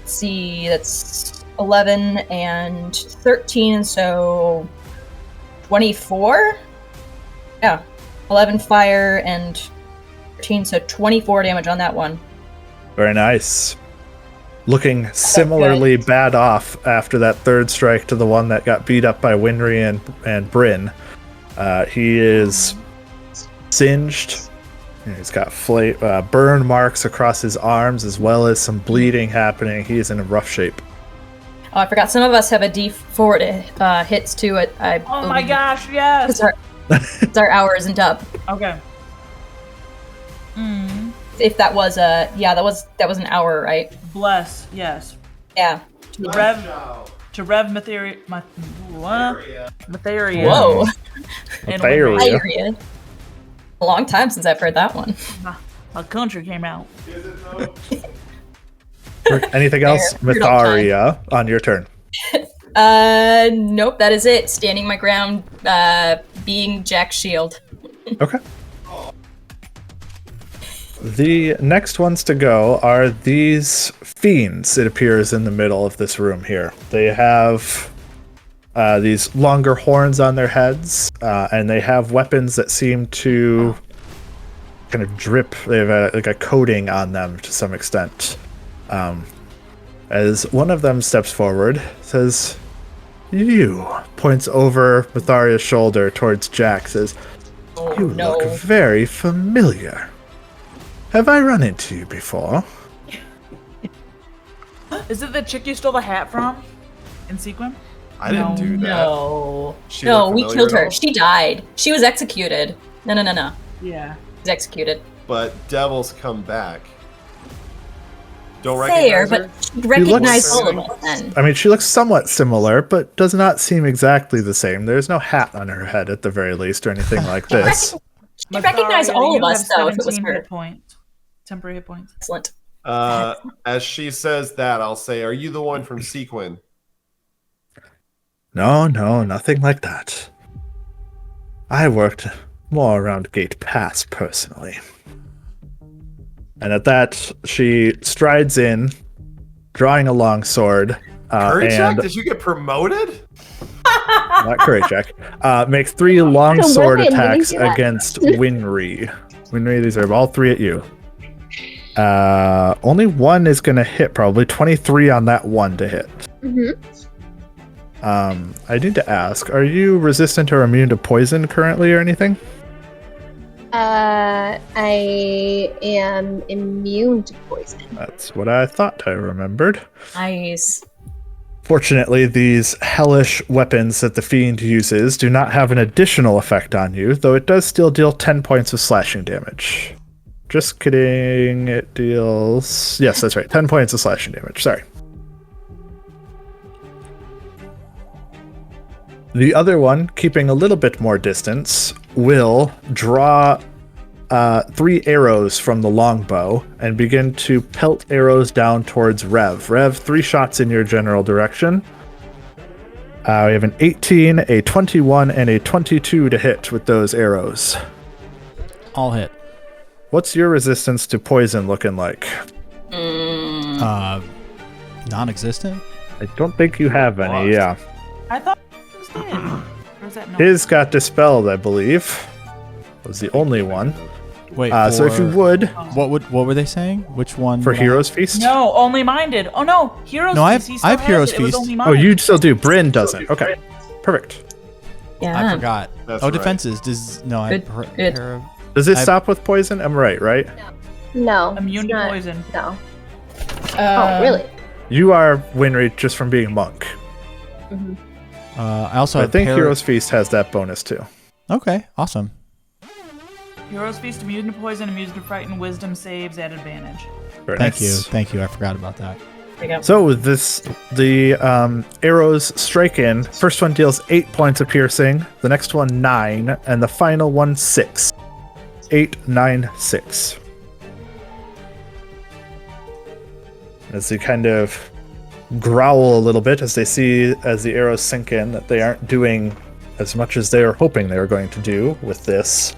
see, that's 11 and 13, so 24. Yeah, 11 fire and 13, so 24 damage on that one. Very nice. Looking similarly bad off after that third strike to the one that got beat up by Winry and Bryn. He is singed. He's got burn marks across his arms as well as some bleeding happening. He is in a rough shape. Oh, I forgot. Some of us have a D4 to hits too. Oh my gosh, yes! Our hour isn't up. Okay. If that was that was an hour, right? Bless, yes. Yeah. To Rev Myetharia. Myetharia. Whoa. And Myetharia. A long time since I've heard that one. A country came out. Anything else? Myetharia, on your turn. Nope, that is it. Standing my ground, being Jack's shield. Okay. The next ones to go are these fiends, it appears, in the middle of this room here. They have these longer horns on their heads, and they have weapons that seem to kind of drip. They have a coating on them to some extent. As one of them steps forward, says, "You," points over Myetharia's shoulder towards Jack, says, "You look very familiar. Have I run into you before?" Is it the chick you stole the hat from in Sequin? I didn't do that. No, we killed her. She died. She was executed. No. Yeah. She was executed. But devils come back. Don't Fair, recognize her? but she recognized all of us then. I mean, she looks somewhat similar, but does not seem exactly the same. There's no hat on her head, at the very least, or anything like this. She recognized all of us, though, if it was her. Hit points. Temporary hit points. Excellent. As she says that, I'll say, "Are you the one from Sequin?" No, nothing like that. I worked more around Gate Pass, personally. And at that, she strides in, drawing a long sword. Curry check? And Did you get promoted? not curry check. Make 3 long So sword women, when you attacks do that. against Winry. Winry, these are all 3 at you. Only one is going to hit, probably 23 on that one to hit. I need to ask, are you resistant or immune to poison currently or anything? I am immune to poison. That's what I thought I remembered. Nice. Fortunately, these hellish weapons that the Fiend uses do not have an additional effect on you, though it does still deal 10 points of slashing damage. Just kidding, it deals... Yes, that's right, 10 points of slashing damage, sorry. The other one, keeping a little bit more distance, will draw 3 arrows from the longbow and begin to pelt arrows down towards Rev. Rev, 3 shots in your general direction. We have an 18, a 21, and a 22 to hit with those arrows. All hit. What's your resistance to poison looking like? Non-existent? I don't think you have any, yeah. I thought it was dead. Or is that no? His got dispelled, I believe. Was the only one. Wait, So if you would, what were they saying? Which one? for would I- Hero's Feast? No, only mine did. Oh no, Heroes No, I have- Feast. He still I have has Heroes it. It was Feast. only mine. Oh, you still do. Bryn doesn't. Okay, perfect. Yeah. I forgot. That's Oh, right. defenses. Good, good. Does it I've- stop with poison? I'm right? No. Immune it's to not. poison. No. Oh, really? You are Winry just from being a monk. I also I have think Hero's Feast has that bonus too. Okay, awesome. Heroes Feast, immune to poison, immune to frighten, wisdom saves at advantage. Very Thank nice. you. I forgot about that. There you go. So the arrows strike in. First one deals 8 points of piercing. The next one 9, and the final one 6. 8, 9, 6. As they kind of growl a little bit as they see as the arrows sink in that they aren't doing as much as they were hoping they were going to do with this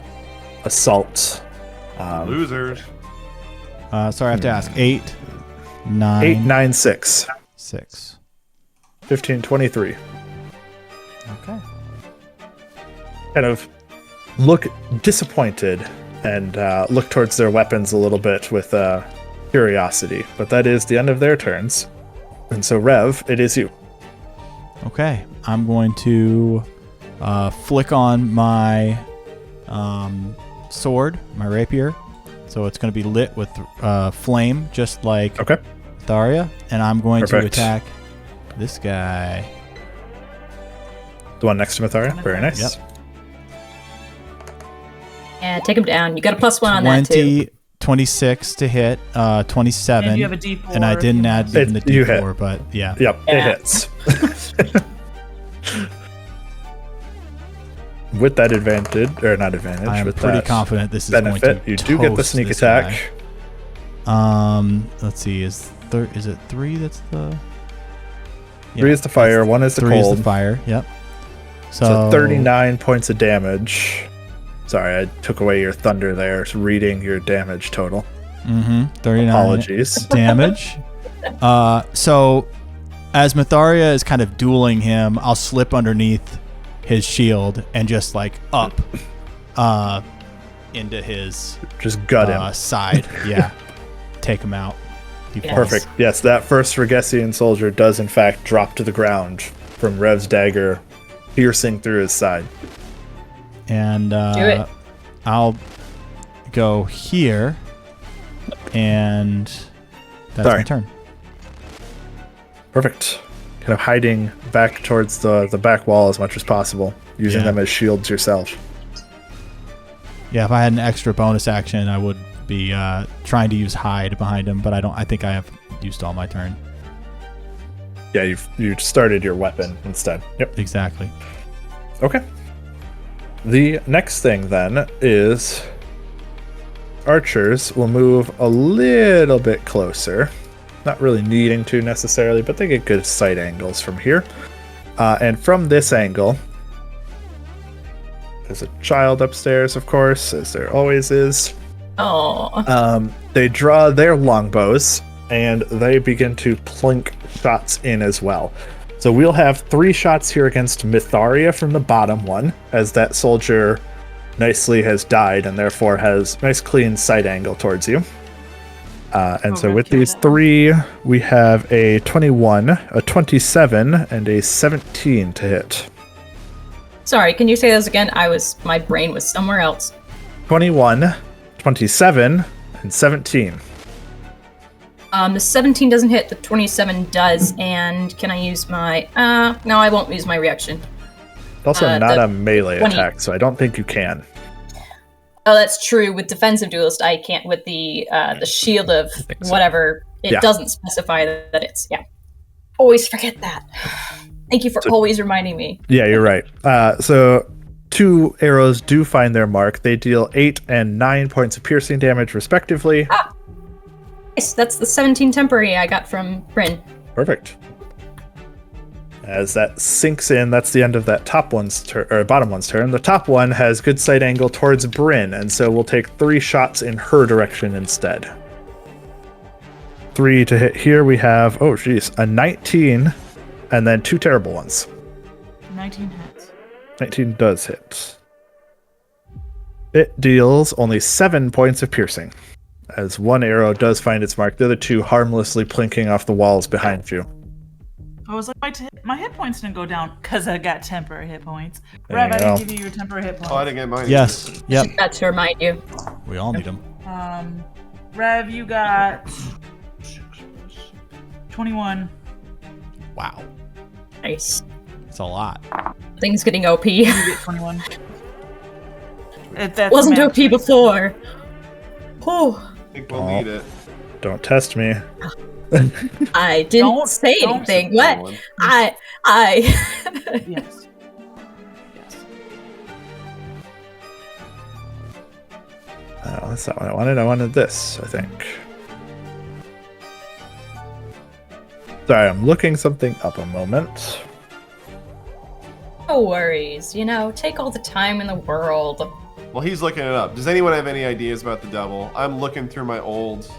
assault. Losers. Sorry, I have to ask. 8, 9, 8, 9, 6. 6. 15, 23. Okay. Kind of look disappointed and look towards their weapons a little bit with curiosity. But that is the end of their turns. And so, Rev, it is you. Okay. I'm going to flick on my sword, my rapier. So it's going to be lit with flame, just like Okay. Myetharia. And I'm going to Perfect. attack this guy. The one next to Myetharia. Very nice. Yep. Yeah, take him down. You got a +1 on that too. 26 to hit, 27. And you have a D4. And I didn't add even the You D4, hit. but yeah. Yep, Yeah. it hits. With that advantage, or not advantage, I am with pretty that confident this is benefit, going to you do get the toast sneak this attack. guy. Let's see, is it 3 that's the... 3 is the fire, 1 is the 3 cold. is the fire, yep. So 39 points of damage. Sorry, I took away your thunder there, reading your damage total. 39 Apologies. damage. So as Myetharia is kind of dueling him, I'll slip underneath his shield and just like up into his Just gut him. side. Yeah. Take him out. He Yes. falls. Perfect. Yes, that first Regessian soldier does in fact drop to the ground from Rev's dagger piercing through his side. And Do it. I'll go here, and that's Sorry. my turn. Perfect. Kind of hiding back towards the back wall as much as possible, using Yeah. them as shields yourself. Yeah, if I had an extra bonus action, I would be trying to use hide behind him, but I don't. I think I have used all my turn. Yeah, you started your weapon instead. Yep. Exactly. Okay. The next thing then is archers will move a little bit closer. Not really needing to necessarily, but they get good sight angles from here. And from this angle, there's a child upstairs, of course, as there always is. Oh, They draw their longbows and they begin to plink shots in as well. So we'll have 3 shots here against Myetharia from the bottom one, as that soldier nicely has died and therefore has nice clean sight angle towards you. So with these 3, we have a 21, a 27, and a 17 to hit. Sorry, can you say those again? My brain was somewhere else. 21, 27, and 17. The 17 doesn't hit, the 27 does, and can I use my... no, I won't use my reaction. It's also not a melee 20. attack, so I don't think you can. Oh, that's true. With Defensive Duelist, I can't. With the shield of whatever, it doesn't specify that it's... Yeah. Always forget that. Thank you for always reminding me. Yeah, you're right. So 2 arrows do find their mark. They deal 8 and 9 points of piercing damage, respectively. Nice. That's the 17 temporary I got from Bryn. Perfect. As that sinks in, that's the end of that top one's turn, or bottom one's turn. The top one has good sight angle towards Bryn, and so we'll take 3 shots in her direction instead. 3 to hit here. We have, a 19, and then 2 terrible ones. 19 hits. 19 does hit. It deals only 7 points of piercing, as 1 arrow does find its mark. The other 2 harmlessly plinking off the walls behind you. I was like, my hit points didn't go down because I got temporary hit points. There Rev, you I go. didn't give you your temporary hit points. Oh, I didn't get mine. Yes. Yep. Got to remind you. We all need them. Rev, you got 21. Wow. Nice. It's a lot. Things getting OP. You get 21. That's Wasn't max. OP before. Oh, I think we'll need it. Don't test me. I didn't Don't- say don't anything. say What? one. I. Yes. Yes. Oh, that's not what I wanted. I wanted this, I think. Sorry, I'm looking something up a moment. No worries. Take all the time in the world. Well, he's looking it up. Does anyone have any ideas about the devil? I'm looking through my old...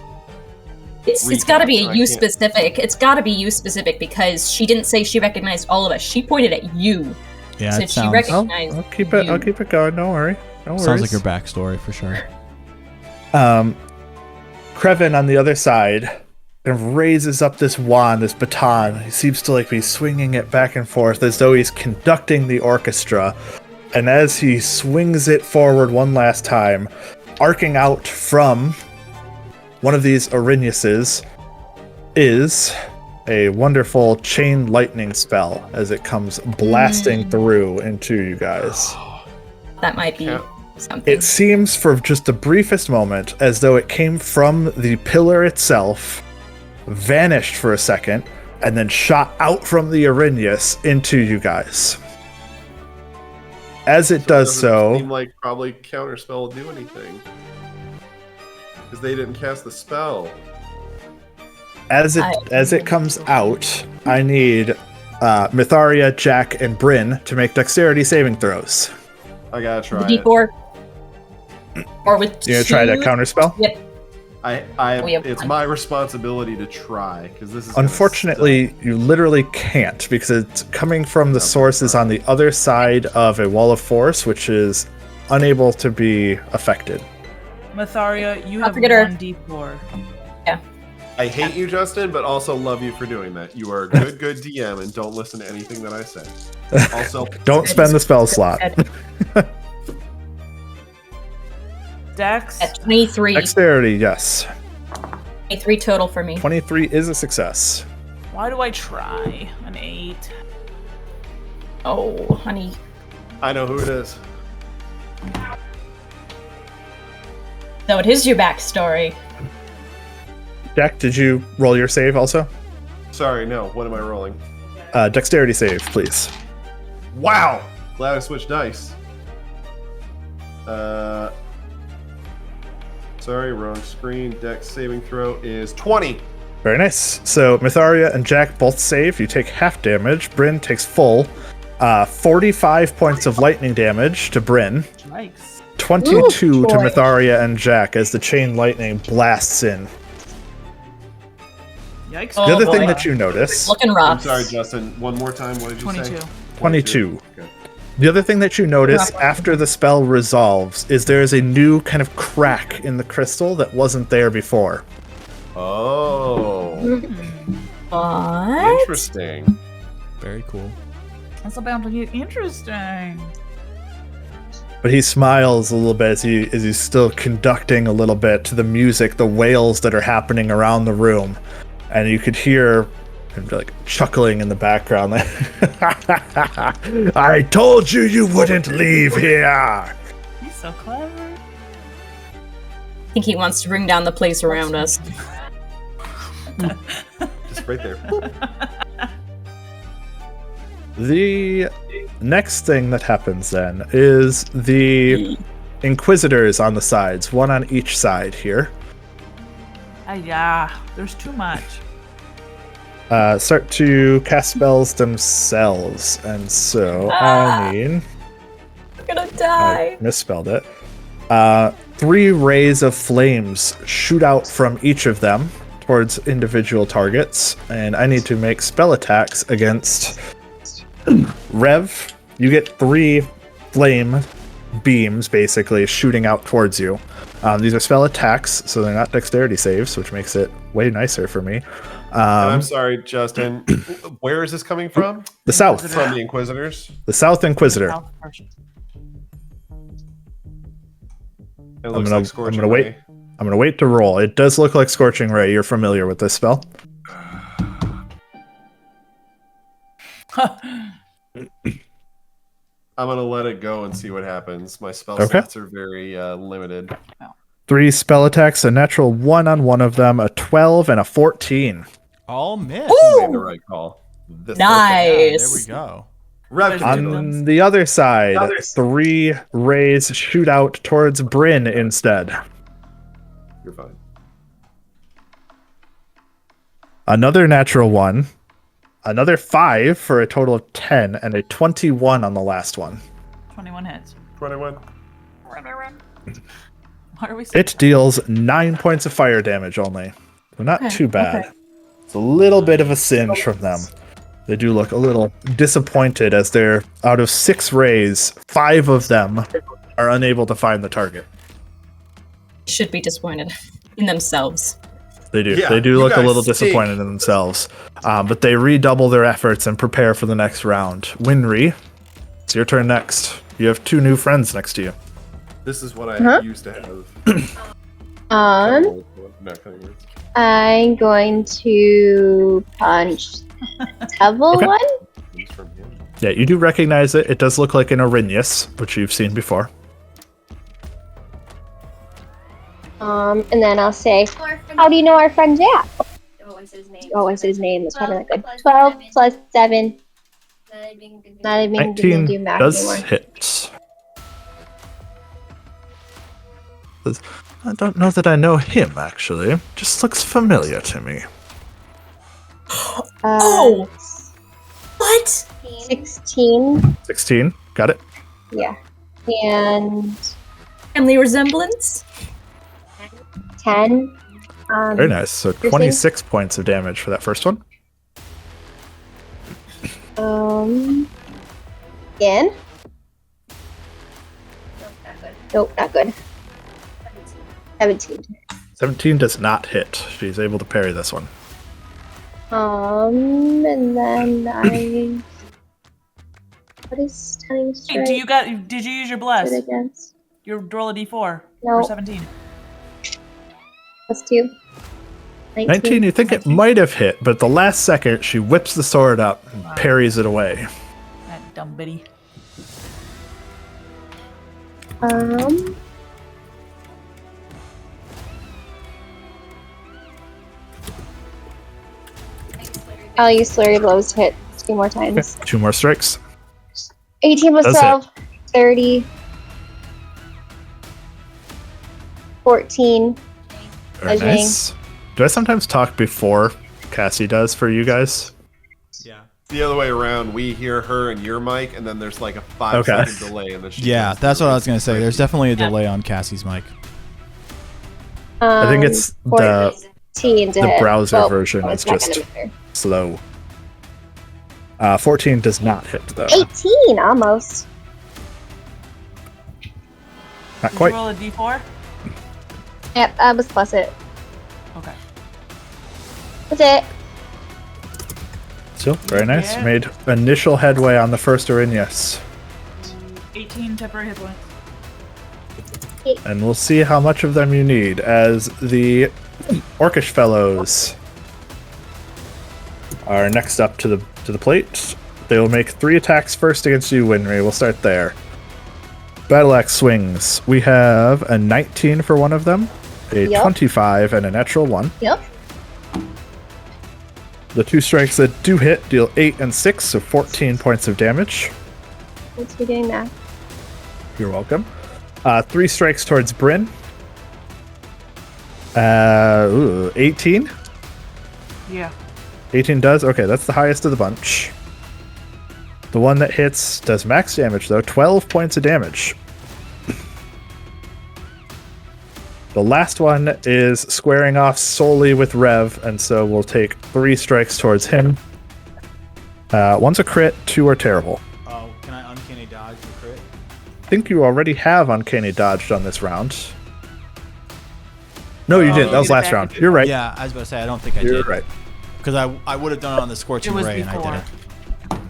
It's got to be I a you can't- specific. It's got to be you specific because she didn't say she recognized all of us. She pointed at you. Yeah, So it she sounds, recognized I'll keep it. you. I'll keep it going. Don't worry. No worries. sounds like your backstory for sure. Krevin on the other side kind of raises up this wand, this baton. He seems to be swinging it back and forth as though he's conducting the orchestra. And as he swings it forward one last time, arcing out from one of these Arrheniuses is a wonderful chain lightning spell as it comes blasting through into you guys. That might be Yeah. something. It seems for just the briefest moment as though it came from the pillar itself, vanished for a second, and then shot out from the Arrhenius into you guys. As it does Doesn't so, seem like probably counterspell will do anything. Because they didn't cast the spell. as it comes out, I need Myetharia, Jack, and Bryn to make dexterity saving throws. I gotta try The it. D4. Or with You gonna try that two- counterspell? Yep. We have It's one. my responsibility to try because this is. Unfortunately, you literally can't because it's coming from the sources on the other side of a wall of force, which is unable to be affected. Myetharia, you I'll have forget her. 1d4. I hate you, Justin, but also love you for doing that. You are a good DM, and don't listen to anything that I say. Also, Don't spend the spell slot. Dex, At 23. Dexterity, yes. 23 total for me. 23 is a success. why do I try? An 8. Oh, honey. I know who it is. So it is your backstory. Jack, did you roll your save also? Sorry, no. What am I rolling? Dexterity save, please. Wow! Glad I switched dice. Sorry, wrong screen. Dex saving throw is 20. Very nice. So Myetharia and Jack both save. You take half damage. Bryn takes full. 45 points of lightning damage to Bryn. Yikes. 22 to boy. Myetharia and Jack as the chain lightning blasts in. Yikes. Oh, The other boy. thing that you notice, Looking I'm rough. sorry, Justin. One more time. What did you 22. say? 22. Okay. The other thing that you notice Yeah. after the spell resolves is there is a new kind of crack in the crystal that wasn't there before. Oh, What? interesting. Very cool. That's about to get interesting. But he smiles a little bit as he's still conducting a little bit to the music, the wails that are happening around the room. And you could hear him like chuckling in the background. I told you wouldn't leave here. He's so clever. I think he wants to bring down the place around us. Just right there. The next thing that happens then is the Inquisitors on the sides, one on each side here, Yeah, there's too much. start to cast spells themselves. And so, I mean, I'm gonna I die. misspelled it. 3 rays of flames shoot out from each of them towards individual targets, and I need to make spell attacks against Rev. You get 3 flame beams basically shooting out towards you. These are spell attacks, so they're not dexterity saves, which makes it way nicer for me. And I'm sorry, Justin. Where is this coming from? The South. From the Inquisitors. The South Inquisitor. South first. It looks gonna- like Scourge. I'm gonna wait. I'm going to wait to roll. It does look like Scorching Ray. You're familiar with this spell? I'm gonna let it go and see what happens. My spell Okay. slots are very limited. 3 spell attacks, a natural 1 on one of them, a 12, and a 14. All miss. You made the right call. This There Nice. we go. Rev can do On the other side, 3 rays shoot out towards Bryn instead. You're fine. Another natural 1, another 5 for a total of 10, and a 21 on the last one. 21 hits. 21. What are we saying? It deals 9 points of fire damage only. So not Okay, too bad. okay. It's a little bit of a singe from them. They do look a little disappointed as they're out of 6 rays, 5 of them are unable to find the target. Should be disappointed in themselves. They do. Yeah, They do you look a guys little stink. disappointed in themselves. But they redouble their efforts and prepare for the next round. Winry, it's your turn next. You have 2 new friends next to you. This is what I used to have. Um, Not cutting words. I'm going to punch Devil Okay. one. It's from him. Yeah, you do recognize it. It does look like an Arrhenius, which you've seen before. And then I'll say, how do you know our friend Jack? Oh, I said his name. That's probably not good. 12 plus 7. Not even gonna 19 do math does anymore. hit. I don't know that I know him, actually. Just looks familiar to me. Oh! What? 16. 16, got it. Yeah. And Family resemblance? 10. Very nice. So 26 points of damage for that first one. Again. Nope, not good. 17. 17 does not hit. She's able to parry this one. And then I. What is stunning strike? Hey, did you use your bless? Good against? You roll a d4 No. for 17. Plus 2. 19, you think it might have hit, but at the last second, she whips the sword up and parries it away. That dumb bitty. I'll use Slurry Blows to hit 2 more times. 2 more strikes. 18 plus Does hit. 12. 30. 14. Very Bludgeoning. nice. Do I sometimes talk before Cassie does for you guys? Yeah. The other way around, we hear her and your mic, and then there's like a 5-second delay, and then she Yeah, comes that's through. what I was gonna say. There's definitely a delay on Cassie's mic. I think it's the 14 to The hit. browser Well, version oh, is it's not just gonna matter. slow. 14 does not hit, though. 18, almost. Not Did quite. you roll a d4? Yep, I was plus it. Okay. That's it. Still, very nice. Yeah. Made initial headway on the first Orignus. 18 temporary hit points. And we'll see how much of them you need as the Orcish fellows are next up to the plate. They will make 3 attacks first against you, Winry. We'll start there. Battle axe swings. We have a 19 for one of them, a Yep. 25, and a natural 1. Yep. The 2 strikes that do hit deal 8 and 6, so 14 points of damage. Thanks for doing that. You're welcome. 3 strikes towards Bryn. 18. Yeah. 18 does? Okay, that's the highest of the bunch. The one that hits does max damage, though. 12 points of damage. The last one is squaring off solely with Rev, and so we'll take 3 strikes towards him. One's a crit, 2 are terrible. Oh, can I uncanny dodge the crit? I think you already have Uncanny Dodged on this round. No, you didn't. That was you did it last back round. in- You're right. Yeah, I was about to say I don't think I You're did. right. Because I would have done it on the scorching It was ray and I before. didn't.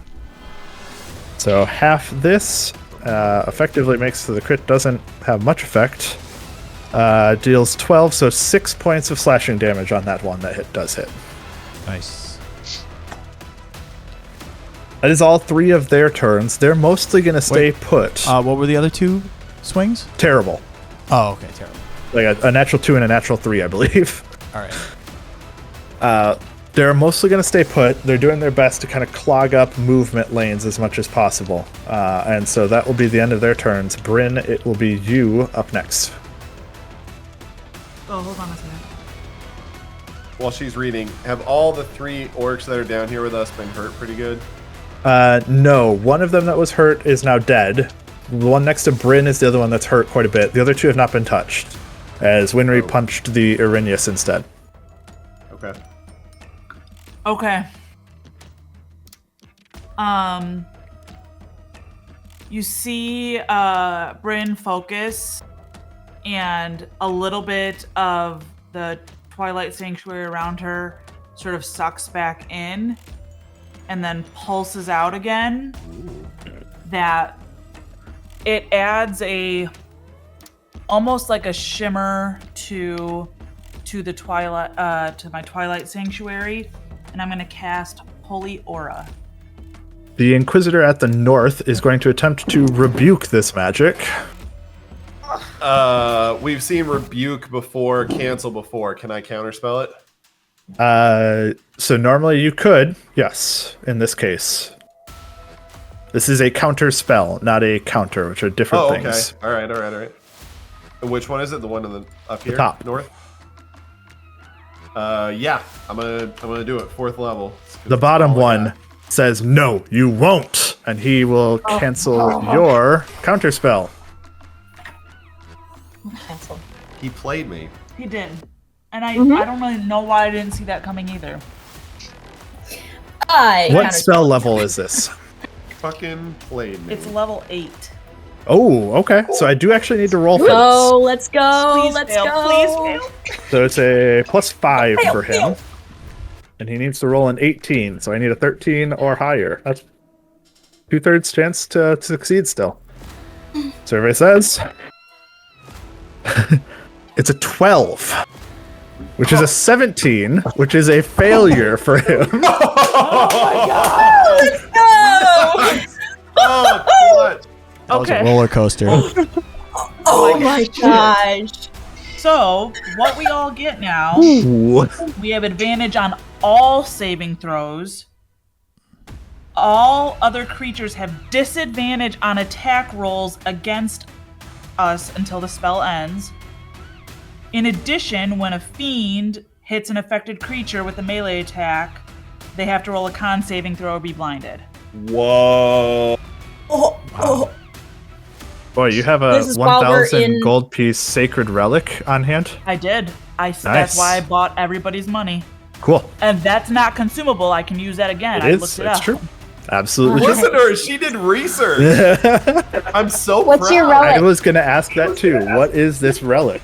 So half this effectively makes so the crit doesn't have much effect. Deals 12, so 6 points of slashing damage on that one that does hit. Nice. That is all 3 of their turns. They're mostly going to stay put. What were the other 2 swings? Terrible. Oh, okay, terrible. Like a natural 2 and a natural 3, I believe. All right. They're mostly going to stay put. They're doing their best to kind of clog up movement lanes as much as possible. And so that will be the end of their turns. Bryn, it will be you up next. Oh, hold on a second. While she's reading, have all the 3 orcs that are down here with us been hurt pretty good? No, one of them that was hurt is now dead. The one next to Bryn is the other one that's hurt quite a bit. The other 2 have not been touched, as Winry punched the Orignus instead. Okay. Okay. You see Bryn focus, and a little bit of the Twilight Sanctuary around her sort of sucks back in, and then pulses out again. That it adds almost like a shimmer to the Twilight to my Twilight Sanctuary, and I'm gonna cast Holy Aura. The Inquisitor at the north is going to attempt to rebuke this magic. We've seen rebuke before, cancel before. Can I counterspell it? So normally you could, yes, in this case. This is a counter spell, not a counter, which are different Oh, okay. things. All right. And which one is it? The one in the up here, top. north. Yeah, I'm gonna do it 4th level. The bottom one says, no, you won't, and he will cancel your counter spell. Cancel. He played me. He did, and I don't really know why I didn't see that coming either. What spell level is this? Fucking played me. It's level 8. Oh, okay. So I do actually need to roll for Go, let's go, Please let's fail, go. please fail. this. So it's a +5 for him. And he needs to roll an 18, so I need a 13 or higher. That's 2/3 chance to succeed still. Survey says it's a 12, which is a 17, which is a failure for him. Let's go! Oh, clutch. That was Okay. a roller coaster. Oh my gosh. So, what we all get now, Ooh. we have advantage on all saving throws. All other creatures have disadvantage on attack rolls against us until the spell ends. In addition, when a fiend hits an affected creature with a melee attack, they have to roll a con saving throw or be blinded. Whoa. Oh, oh. Boy, you have a This is while we're 1,000 in- gold piece sacred relic on hand. I did. Nice. That's why I bought everybody's money. Cool. And that's not consumable. I can use that again. It I is. looked it It's up. true. Absolutely. Listen to her. She did research. I'm so What's proud. your relic? I was gonna ask that too. What is this relic?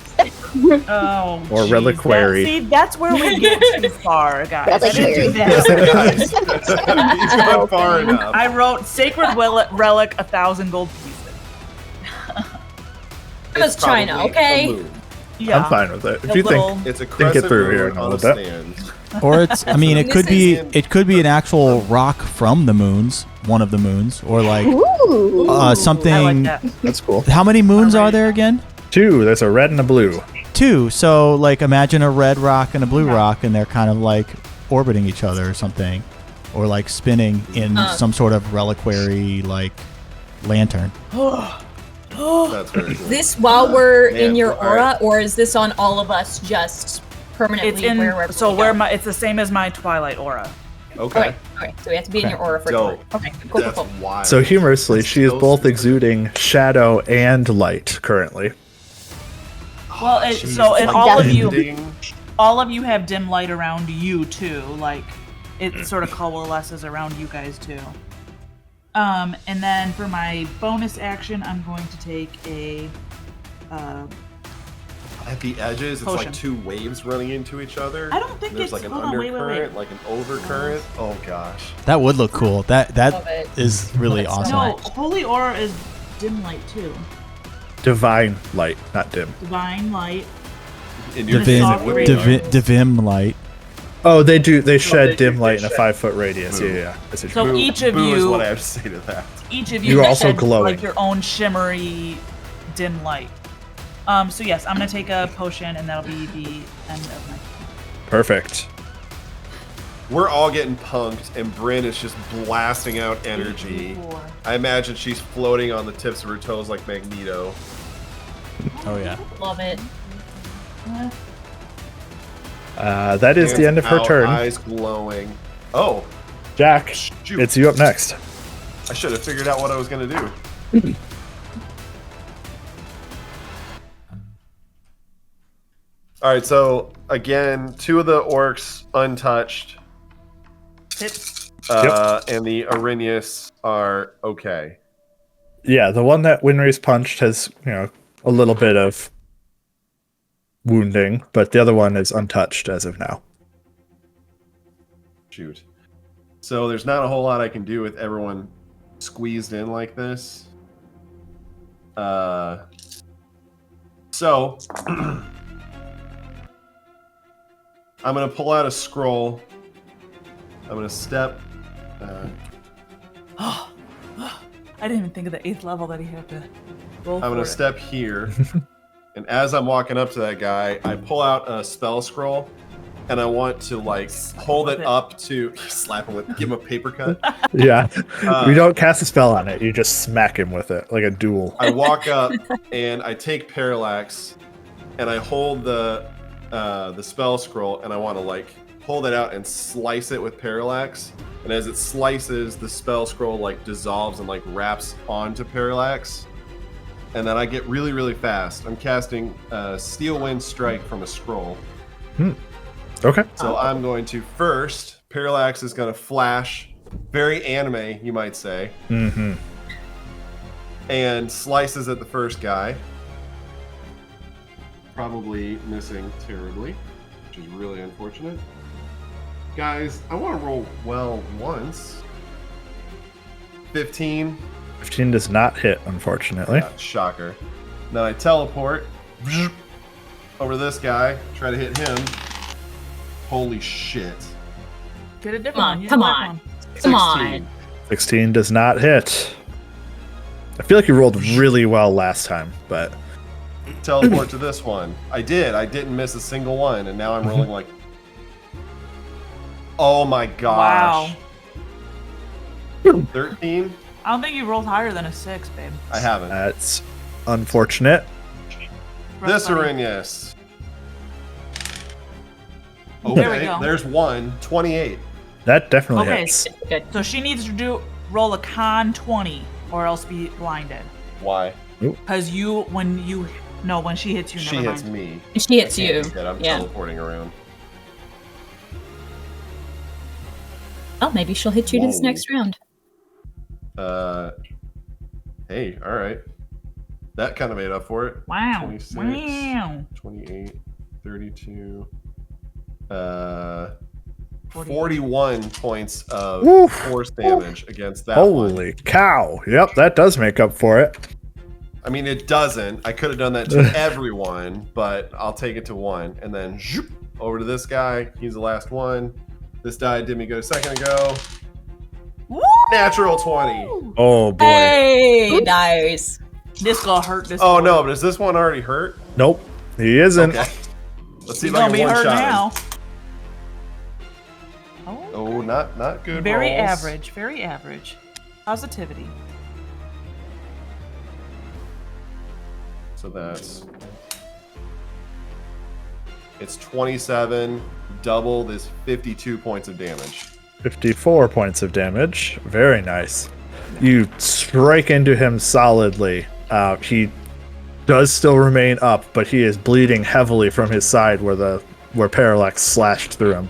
Oh, Or geez. reliquary. See, that's where we get too far, guys. I didn't do Reliquary. that. Guys, he's gone far enough. I wrote sacred relic 1,000 gold pieces. It was China, probably okay? a moon. Yeah. I'm fine with it. If A you little- think It's a Think it crescent through moon here in a on little a bit. stand. Or it's, I mean, it This could be is- it could be an actual rock from the moons, one of the moons, or like Ooh. something. I like that. that's cool. How many moons Alright. are there again? 2. There's a red and a blue. 2. So like imagine a red rock and a blue rock, and they're kind of like orbiting each other or something, or like spinning in some sort of reliquary like lantern. That's very cool. This while we're Man, in your all aura, right. or is this on all of us just permanently It's in. wherever So we where go? my it's the same as my Twilight aura. Okay. Okay, so we have to be in your aura for Dope. it. Okay, cool, That's cool, cool. wild. So humorously, she is so both sweet. exuding shadow and light currently. Well, Jeez, so and like all of you, bending. all of you have dim light around you too. Like it sort of coalesces around you guys too. And then for my bonus action, I'm going to take a. At the edges, it's Potion. like two waves running into each other. I don't think There's it's- like an hold on, wait, undercurrent, wait. like an overcurrent. Oh gosh. That would look cool. That Love it. is really That's awesome. No, holy aura is dim light too. Divine light, not dim. Divine light. In your Divim, soft radar. divim light. Oh, they do. They shed dim light in a 5-foot radius. Yeah, yeah. That's what you So mean. boo, each of boo is you- what I have to say to that. Each of you You're also shed, glowing. like your own shimmery dim light. So yes, I'm gonna take a potion, and that'll be the end of my. Perfect. We're all getting punked, and Bryn is just blasting out energy. I imagine she's floating on the tips of her toes like Magneto. Oh yeah. Love it. That is the Hands end of her out, turn. Eyes glowing. Oh, Jack, shoot. it's you up next. I should have figured out what I was gonna do. All right, so again, 2 of the orcs untouched, Hits. and the Arrhenius are okay. Yeah, the one that Winry's punched has, a little bit of wounding, but the other one is untouched as of now. Shoot. So there's not a whole lot I can do with everyone squeezed in like this. So I'm gonna pull out a scroll. I'm gonna step. I didn't even think of the 8th level that he had to roll. I'm gonna for it. step here, and as I'm walking up to that guy, I pull out a spell scroll, and I want to hold it with it. up to slap him with, give him a paper cut. Yeah. You don't cast a spell on it, you just smack him with it, like a duel. I walk up and I take Parallax, and I hold the spell scroll, and I want to hold it out and slice it with Parallax. And as it slices, the spell scroll dissolves and wraps onto Parallax. And then I get really, really fast. I'm casting Steel Wind Strike from a scroll. Okay. So I'm going to first, Parallax is going to flash, very anime, you might say, Mm-hmm. and slices at the first guy. Probably missing terribly, which is really unfortunate. Guys, I want to roll well once. 15. 15 does not hit, unfortunately. Shocker. Then I teleport over this guy, try to hit him. Holy shit. Get a different Come on, one. Use come a black on. one. Come 16. on. 16 does not hit. I feel like you rolled really well last time, but Teleport to this one. I did. I didn't miss a single one, and now I'm rolling Oh my gosh. Wow. 13? I don't think you rolled higher than a 6, babe. I haven't. that's unfortunate. This Funny. Arrhenius. There we Okay, go. there's one. 28. That definitely Okay. hits. Good. So she needs to roll a con 20 or else be blinded. Why? Because when she hits you, She never hits mind. me. She hits I you. can't do that. I'm Yeah. teleporting around. Oh, maybe she'll hit you this Whoa. next round. Hey, all right. That kind of made up for it. Wow. 26, Wow. 28, 32, 41 points of Woo. force damage against that Holy one. cow. Yep, that does make up for it. I mean, it doesn't. I could have done that to everyone, but I'll take it to one. And then zoop, over to this guy. He's the last one. This die did me good a second ago. Woo! Natural 20. Oh boy. Hey, nice. This gonna hurt this. Oh, boy. no, but is this one already hurt? Nope. He isn't. Okay. Let's see He's if I gonna can be one hurt shot now. him. Oh, Oh, not good very rolls. average. Very average. Positivity. So it's 27, double is 52 points of damage. 54 points of damage. Very nice. You strike into him solidly. He does still remain up, but he is bleeding heavily from his side where Parallax slashed through him.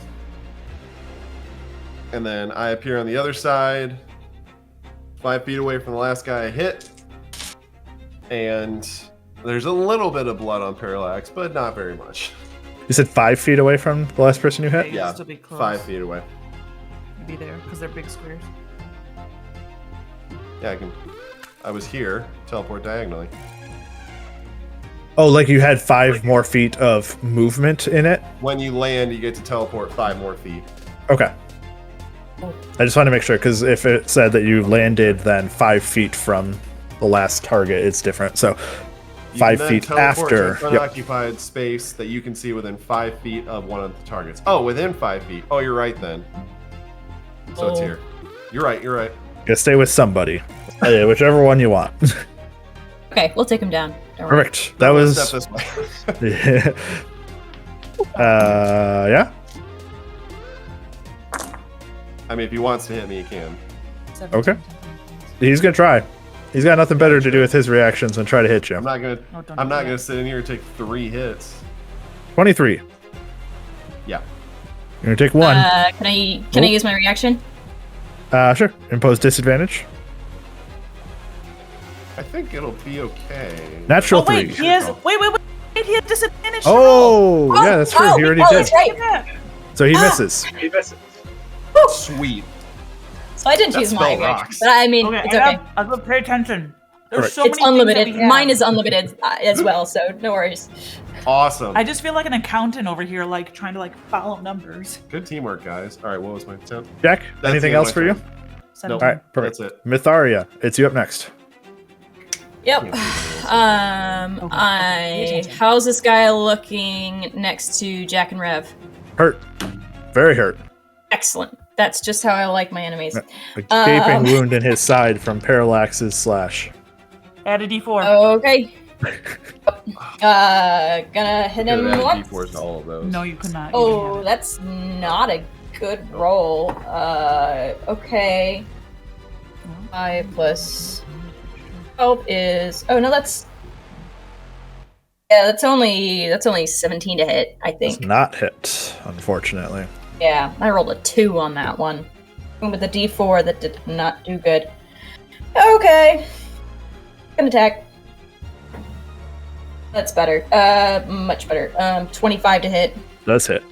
And then I appear on the other side, 5 feet away from the last guy I hit. And there's a little bit of blood on Parallax, but not very much. You said 5 feet away from the last person you hit? Yeah, Still be close. 5 feet away. Be there because they're big squares. Yeah, I was here, teleport diagonally. Oh, like you had 5 more feet of movement in it? When you land, you get to teleport 5 more feet. Okay. I just want to make sure, because if it said that you landed then 5 feet from the last target, it's different. So You 5 can then feet teleport after. to an unoccupied space that you can see within 5 feet of one of the targets. Oh, within 5 feet. Oh, you're right then. So it's Oh. here. You're right. You gotta stay with somebody. Whichever one you want. Okay, we'll take him down. Don't worry. Perfect. That was. Step this way. Yeah. I mean, if he wants to hit me, he can. 17, Okay. He's gonna try. He's got nothing better to do with his reactions than try to hit you. I'm not gonna. Oh, don't I'm do not that. gonna sit in here and take 3 hits. 23. Yeah. You're gonna take 1. Can I use my reaction? Sure. Impose disadvantage. I think it'll be okay. Natural Oh wait, 3. he has. Wait. He has disadvantage. Oh, yeah, that's true. He already did. That's right. Yeah. So he misses. Sweet. So I didn't That use my spell reaction, rocks. but I mean, Okay, it's I okay. gotta pay attention. There's Alright. so It's many unlimited. things that we have. Mine is unlimited as well, so no worries. Awesome. I just feel like an accountant over here, like trying to follow numbers. Good teamwork, guys. All right, what was my attempt? Jack, That's anything the end else of for my you? turn. 17. All right, perfect. That's it. Mytharia, it's you up next. Yep. How's this guy looking next to Jack and Rev? Hurt. Very hurt. Excellent. That's just how I like my enemies. A gaping wound in his side from Parallax's slash. Add a D4. Okay. Gonna hit him Could have added once. D4s to all of those. No, you could not. You Oh, didn't have that's not a good roll. Okay. 5 plus 12 is. Oh no, that's. Yeah, that's only 17 to hit, I Does think. not hit, unfortunately. Yeah, I rolled a 2 on that one. And with a D4, that did not do good. Okay. Gonna attack. That's better. Much better. 25 to hit. Does hit.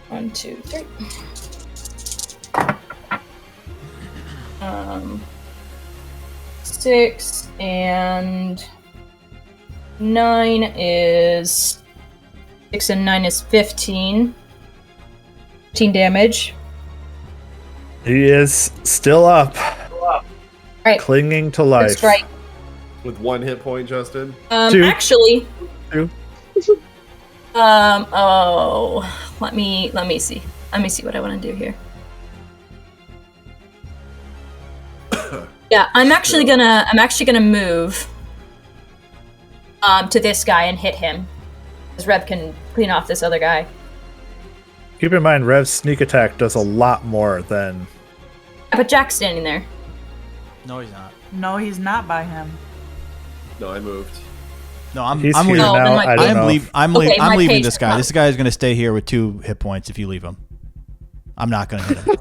1, 2, 3. 6 and 9 is 6 and 9 is 15. 15 damage. He is still up, Right. clinging to Good life. strike. With 1 hit point, Justin. 2. Actually. 2. Let me see. Let me see what I want to do here. Yeah, I'm actually gonna move to this guy and hit him. Because Rev can clean off this other guy. Keep in mind, Rev's sneak attack does a lot more than. But Jack's standing there. No, he's not. No, he's not by him. No, I moved. No, I'm He's leaving. here Oh, then now. my- I don't know. I'm Okay, my leaving page this guy. is This guy is going to stay here with 2 hit points if you leave him. I'm not going to hit him.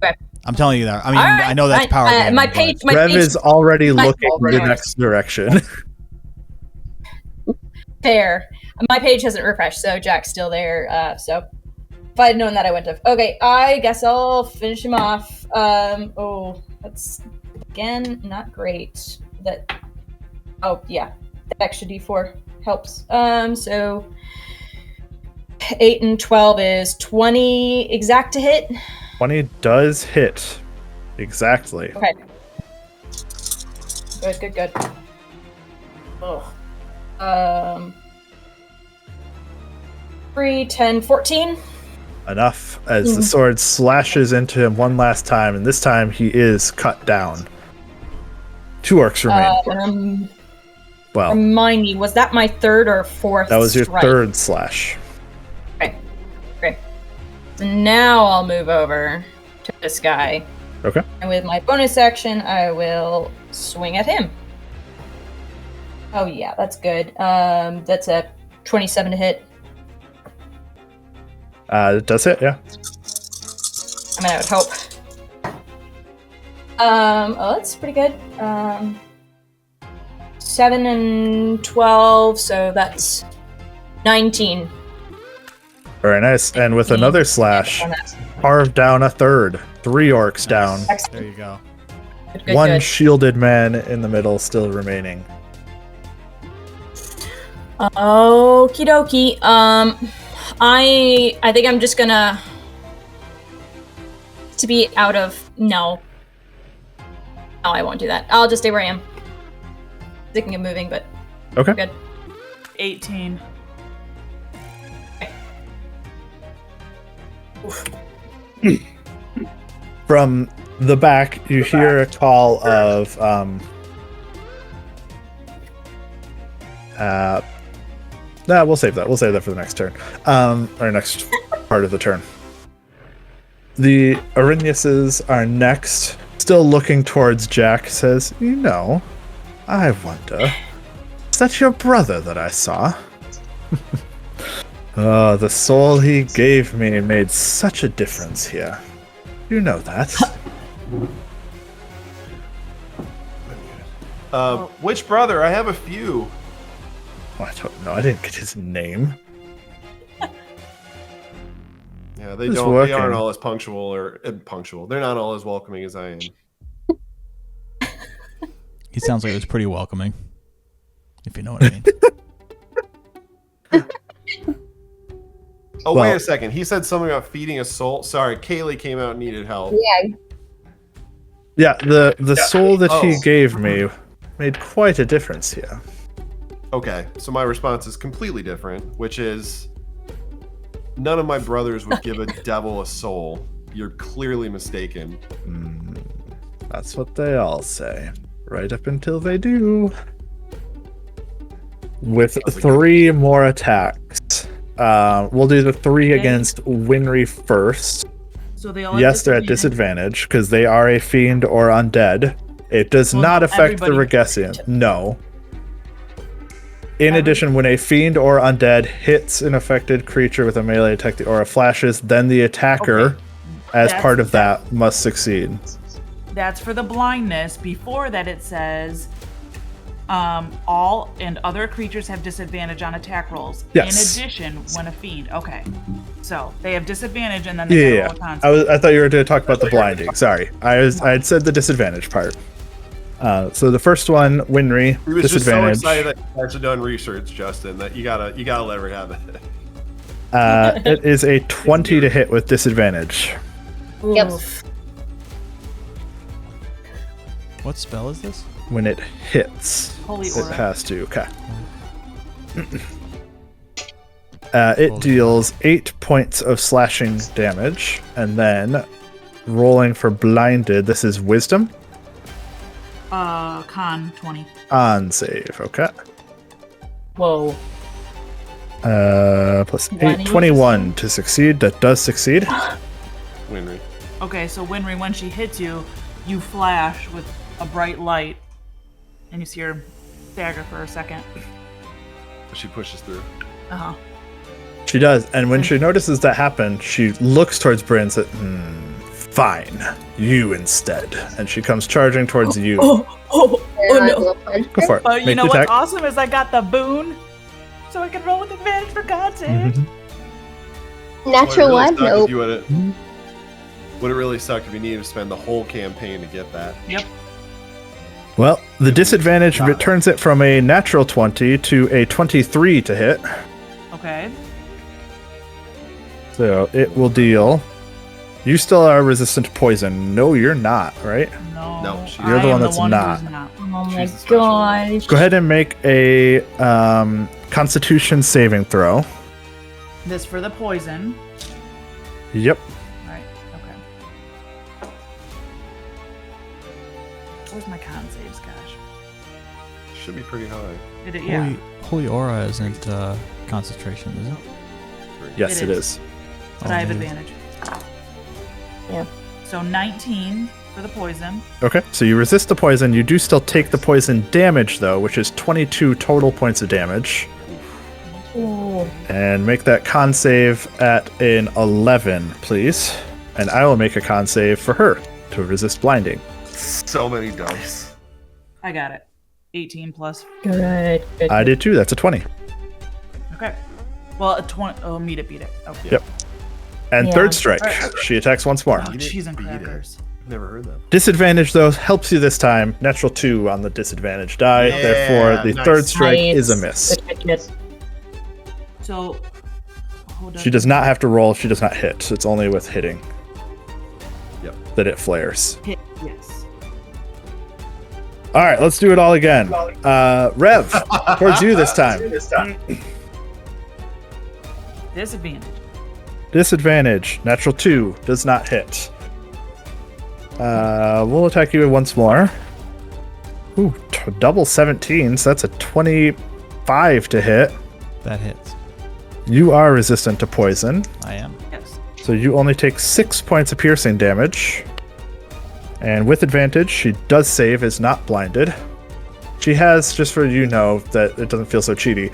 Okay. I'm telling you that. I mean, All right, I know that's fine. power gaming, My but- page, Rev is already looking already- the next direction. fair. My page hasn't refreshed, so Jack's still there. So if I'd known that, I wouldn't have. Okay, I guess I'll finish him off. Oh, that's again not great. Oh yeah, the extra D4 helps. So 8 and 12 is 20 exact to hit. 20 does hit. Exactly. Okay. Good. Oh. 3, 10, 14. Enough as the sword slashes into him one last time, and this time he is cut down. 2 orcs remain. Well, Remind me, was that my 3rd or 4th? that was your strike? 3rd slash. Okay. Great. So now I'll move over to this guy. Okay. And with my bonus action, I will swing at him. Oh yeah, that's good. That's a 27 to hit. It does hit, yeah. I mean, I would hope. Oh, that's pretty good. 7 and 12, so that's 19. Very nice. And with another slash, carve down a 3rd. 3 orcs down. There you go. Good, One good. shielded man in the middle still remaining. Okie dokie. I think I'm just gonna to be out of no. No, I won't do that. I'll just stay where I am. Thinking of moving, but Okay. good. 18. From the back, you hear a call of we'll save that. We'll save that for the next turn. Or next part of the turn. The Arrheniuses are next. Still looking towards Jack, says, "You know, I wonder, is that your brother that I saw?" Oh, the soul he gave me made such a difference here. You know that. Which brother? I have a few. Oh, I don't know. I didn't get his name. Yeah, they Who's don't. working? They aren't all as punctual or punctual. They're not all as welcoming as I am. He sounds like it was pretty welcoming, if you know what I mean. Oh, Well- wait a second. He said something about feeding a soul. Sorry, Kaylee came out and needed help. Yeah. Yeah, the soul that he Oh. gave me made quite a difference here. Okay, so my response is completely different, which is none of my brothers would give a devil a soul. You're clearly mistaken. That's what they all say. Right up until they do. With 3 more attacks. We'll do the 3 Okay. against Winry first. So they all have Yes, they're at disadvantage because they are a fiend or undead. It does Well, not no, affect the everybody- Regessian. No. In addition, when a fiend or undead hits an affected creature with a melee attack, the aura flashes, then the attacker, Okay. as That's- part of that, must succeed. That's for the blindness. Before that, it says all and other creatures have disadvantage on attack rolls. Yes. In addition, when a fiend. Okay. So they have disadvantage and then they Yeah, roll a con. I thought you were going to talk about the blinding. Sorry, I had said the disadvantage part. So the first one, Winry, He was just so disadvantage. excited that you guys have done research, Justin, that you gotta let her have it. It is a 20 to hit with disadvantage. Yep. Oof. What spell is this? When it hits, Holy it aura. has to. Okay. It deals 8 points of slashing damage, and then rolling for blinded. This is Wisdom Con 20. on save. Okay. Whoa. Plus 8, 21 to succeed. That does succeed. Winry. Okay, so Winry, when she hits you, you flash with a bright light and you see her stagger for a second. She pushes through. Uh-huh. She does, and when she notices that happen, she looks towards Bryn and says, fine, you instead. And she comes charging towards you. Oh no. Go for it. But you Make know the what's attack. awesome is I got the boon, so I can roll with advantage for God's sake. Natural Well, it one? really sucked if Nope. you would have really sucked if you needed to spend the whole campaign to get that. Yep. Well, the disadvantage returns it from a natural 20 to a 23 to hit. Okay. So it will deal. You still are resistant to poison. No, you're not, right? No. No, You're the I one am that's who's not. Oh my She's the special gosh. Go ahead and make a Constitution saving throw. This for the poison. Yep. Right. Okay. Where's my con saves, gosh? Should be pretty high. Did it? Yeah. Holy Aura isn't concentration, is it? Yes, It it is. is. But I have maybe. advantage. Yeah. So 19 for the poison. Okay, so you resist the poison. You do still take the poison damage, though, which is 22 total points of damage. Ooh. And make that con save at an 11, please. And I will make a con save for her to resist blinding. So many dice. I got it. 18 plus. Good. I did too. That's a 20. Okay. Well, a 20. Oh, beat it. Okay. Yep. And Yeah. third strike. She attacks once more. Oh, cheese and Beat it. crackers. Never heard that. Disadvantage, though, helps you this time. Natural 2 on the disadvantage die. Yeah, Therefore, the nice. third strike Nice. is a miss. Good. So, hold on. She does not have to roll if she does not hit. It's only with hitting Yep. that it flares. Hit. Yes. All right, let's do it all again. Rev, towards you this time. Disadvantage. Disadvantage. Natural 2 does not hit. We'll attack you once more. Ooh, double 17, so that's a 25 to hit. That hits. You are resistant to poison, I am. Yes. so you only take 6 points of piercing damage. And with advantage, she does save, is not blinded. She has, just for you know, that it doesn't feel so cheaty,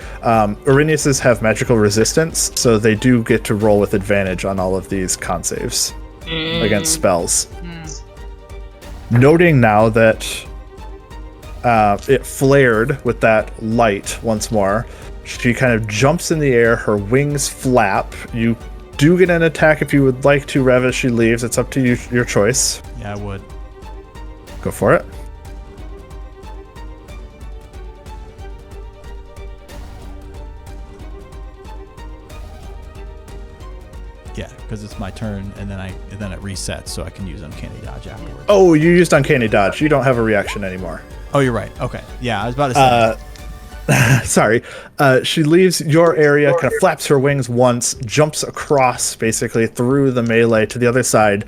Arrheniuses have magical resistance, so they do get to roll with advantage on all of these con saves against spells. Noting now that it flared with that light once more, she kind of jumps in the air, her wings flap. You do get an attack if you would like to, Rev, as she leaves. It's up to you, your choice. Yeah, I would. Go for it. Yeah, because it's my turn, and then it resets, so I can use Uncanny Dodge afterwards. Oh, you used Uncanny Dodge. You don't have a reaction anymore. Oh, you're right. Okay. Yeah, I was about to say. Sorry. She leaves your area, kind of flaps her wings once, jumps across basically through the melee to the other side,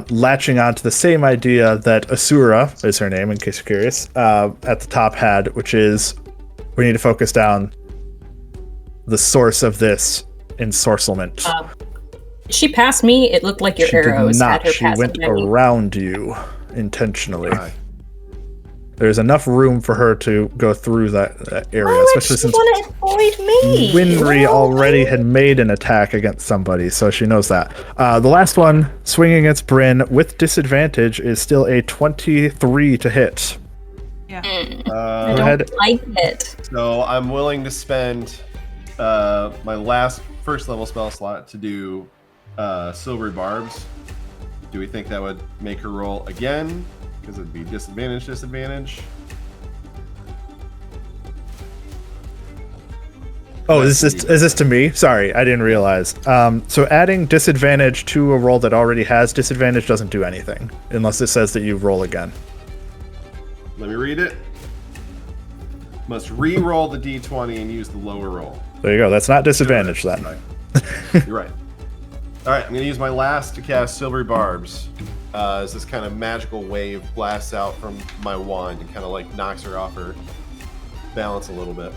latching onto the same idea that Asura is her name, in case you're curious, at the top had, which is we need to focus down the source of this ensorcelment. She passed me. It looked like your She did arrows had not. her She passing went me. around you intentionally. Aye. There's enough room for her to go through that area, Why would especially she since want to avoid me? Winry Why? already had made an attack against somebody, so she knows that. The last one, swinging against Bryn with disadvantage, is still a 23 to hit. Yeah. I Go don't ahead. like it. So I'm willing to spend my last first level spell slot to do Silvery Barbs. Do we think that would make her roll again? Because it'd be disadvantage. Oh, is this to me? Sorry, I didn't realize. So adding disadvantage to a roll that already has disadvantage doesn't do anything, unless it says that you roll again. Let me read it. Must re-roll the d20 and use the lower roll. There you go. That's not disadvantage then. Right. You're right. All right, I'm going to use my last to cast Silvery Barbs. As this kind of magical wave blasts out from my wand and kind of like knocks her off her balance a little bit.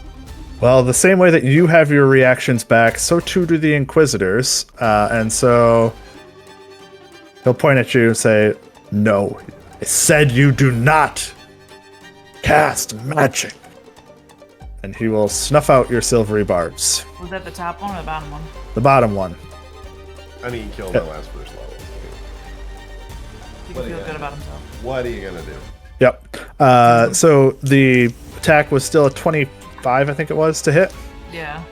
Well, the same way that you have your reactions back, so too do the Inquisitors. And so he'll point at you and say, "No, I said you do not cast magic. And he will snuff out your silvery barbs. Was that the top one or the bottom one? The bottom one. I mean, he killed my last first level. He can feel good about himself. What are you gonna do? Yep. So the attack was still a 25, I think it was, to hit. Yeah.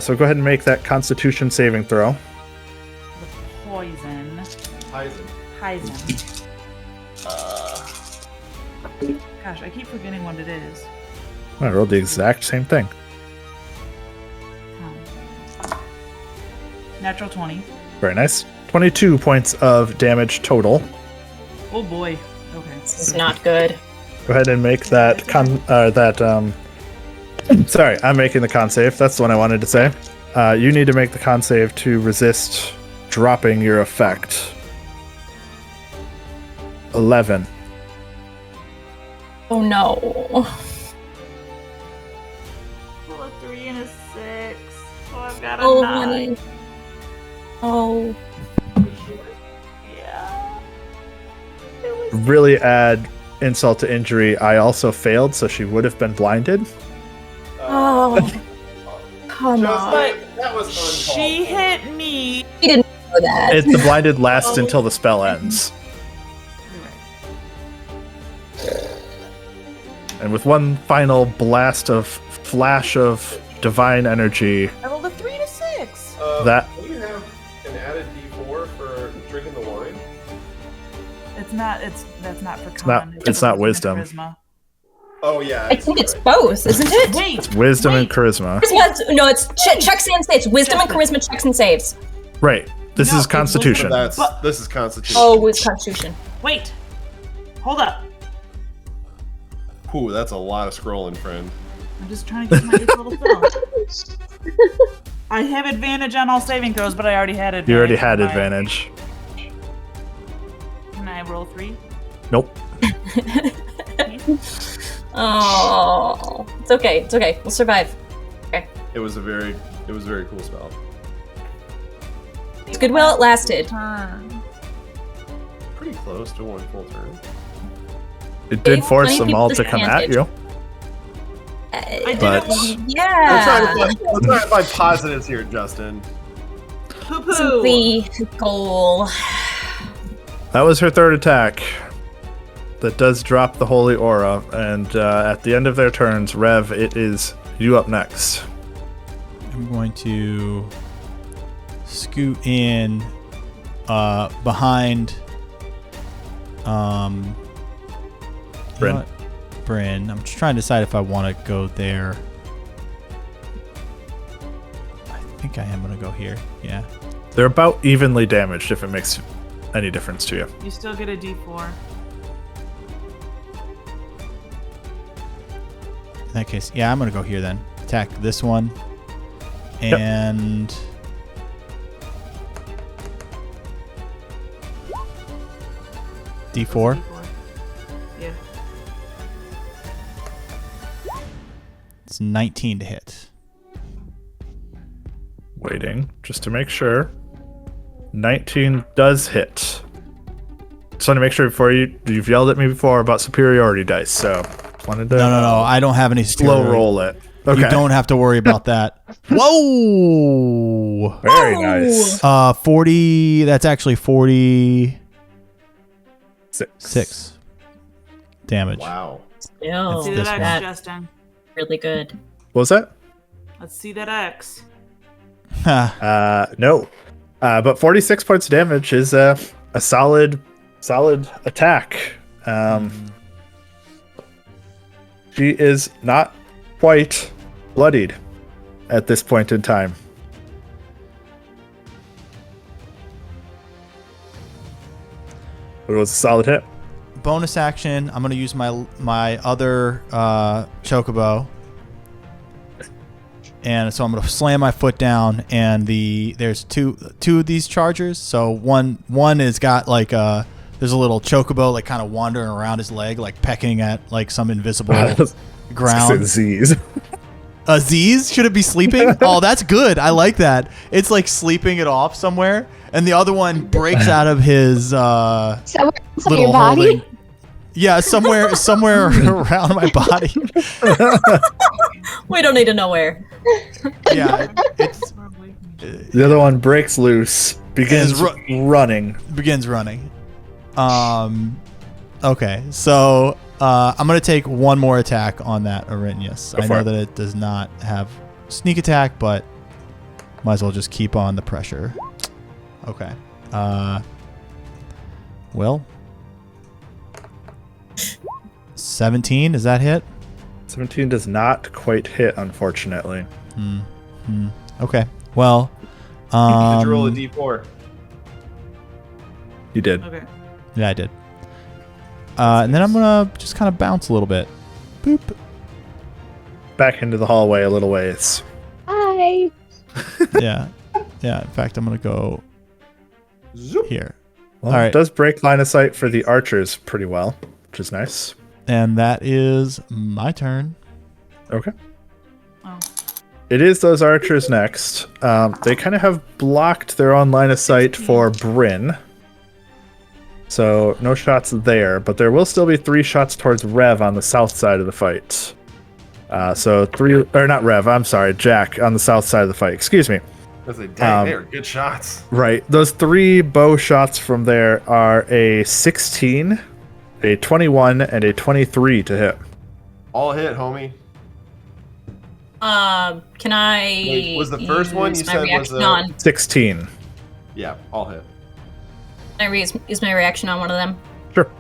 So go ahead and make that Constitution saving throw. The poison. Poison. Gosh, I keep forgetting what it is. I rolled the exact same thing. Natural 20. Very nice. 22 points of damage total. Oh boy. Okay. This is not good. Go ahead and make that Sorry, I'm making the con save. That's the one I wanted to say. You need to make the con save to resist dropping your effect. 11. Oh no. Well, a 3 and a 6. Oh, I've got a Oh, 9. honey. Oh. Yeah. Really add insult to injury. I also failed, so she would have been blinded. Oh. Come on. But that was she hit me. He didn't know that. The blinded lasts until the spell ends. And with one final flash of divine energy, I rolled a 3 and a 6. that Do you have an added D4 for drinking the wine? That's not for con. it's not wisdom. Charisma. Oh yeah. I think it's both, isn't it? Wait. wisdom and wait. charisma. No, it's checks and saves. Wisdom and charisma checks and saves. Right. This No, is it's Constitution. This is Constitution. Oh, it's Constitution. Wait. Hold up. Ooh, that's a lot of scrolling, friend. I'm just trying to get my little spell. I have advantage on all saving throws, but I already had advantage. You already had on my- advantage. Can I roll 3? Nope. Oh, it's okay. It's okay. We'll survive. Okay. It was a very cool spell. It's good while it lasted. Turn. Pretty close to one full turn. It did Gave force 20 them people all to come at you. I did But- it. I'm Yeah. trying to find positives here, Justin. Poo-poo. Isn't the goal. That was her third attack. That does drop the holy aura. And at the end of their turns, Rev, it is you up next. I'm going to scoot in behind Bryn. Bryn. I'm just trying to decide if I want to go there. I think I am going to go here. Yeah. They're about evenly damaged if it makes any difference to you. You still get a D4. In that case, yeah, I'm going to go here then. Attack this one. And... D4. Yeah. It's 19 to hit. Waiting, just to make sure. 19 does hit. Just want to make sure before you've yelled at me before about superiority dice, so wanted to No, I don't have any slow superiority. roll it. Okay. You don't have to worry about that. Whoa! Very nice. 40, that's actually 46 damage. Wow. Still, It's See this that one. X, Justin. really good. What was that? Let's see that X. No. But 46 points of damage is a solid attack. She is not quite bloodied at this point in time. But it was a solid hit. Bonus action, I'm going to use my other chocobo. And so I'm going to slam my foot down, and there's two of these chargers. So one has got like there's a little chocobo like kind of wandering around his leg, like pecking at like some invisible ground. Z's. Aziz, should it be sleeping? Oh, that's good. I like that. It's like sleeping it off somewhere, and the other one breaks out of his Somewhere inside little your body? holding. Yeah, somewhere around my body. We don't need to know where. Yeah, it's The other one breaks loose, begins running. begins running. Okay, so I'm gonna take one more attack on that Arrhenius. I know that it does not have sneak attack, but might as well just keep on the pressure. Okay. Well, 17, does that hit? 17 does not quite hit, unfortunately. Okay. Well, Did you roll a d4? You did. Okay. yeah, I did. And then I'm gonna just kind of bounce a little bit. Boop. Back into the hallway a little ways. Hi. Yeah. Yeah. In fact, I'm gonna go here. Well, All right. It does break line of sight for the archers pretty well, which is nice. And that is my turn. Okay. Oh. It is those archers next. They kind of have blocked their own line of sight for Bryn. So no shots there, but there will still be 3 shots towards Rev on the south side of the fight. So 3, or not Rev, I'm sorry, Jack on the south side of the fight. Excuse me. I was like, dang, they are good shots. Right. Those 3 bow shots from there are a 16, a 21, and a 23 to hit. All hit, homie. Can I? Wait, was the first one you use my said was reaction a- on? 16. Yeah, all hit. Can I use my reaction on one of them? Sure.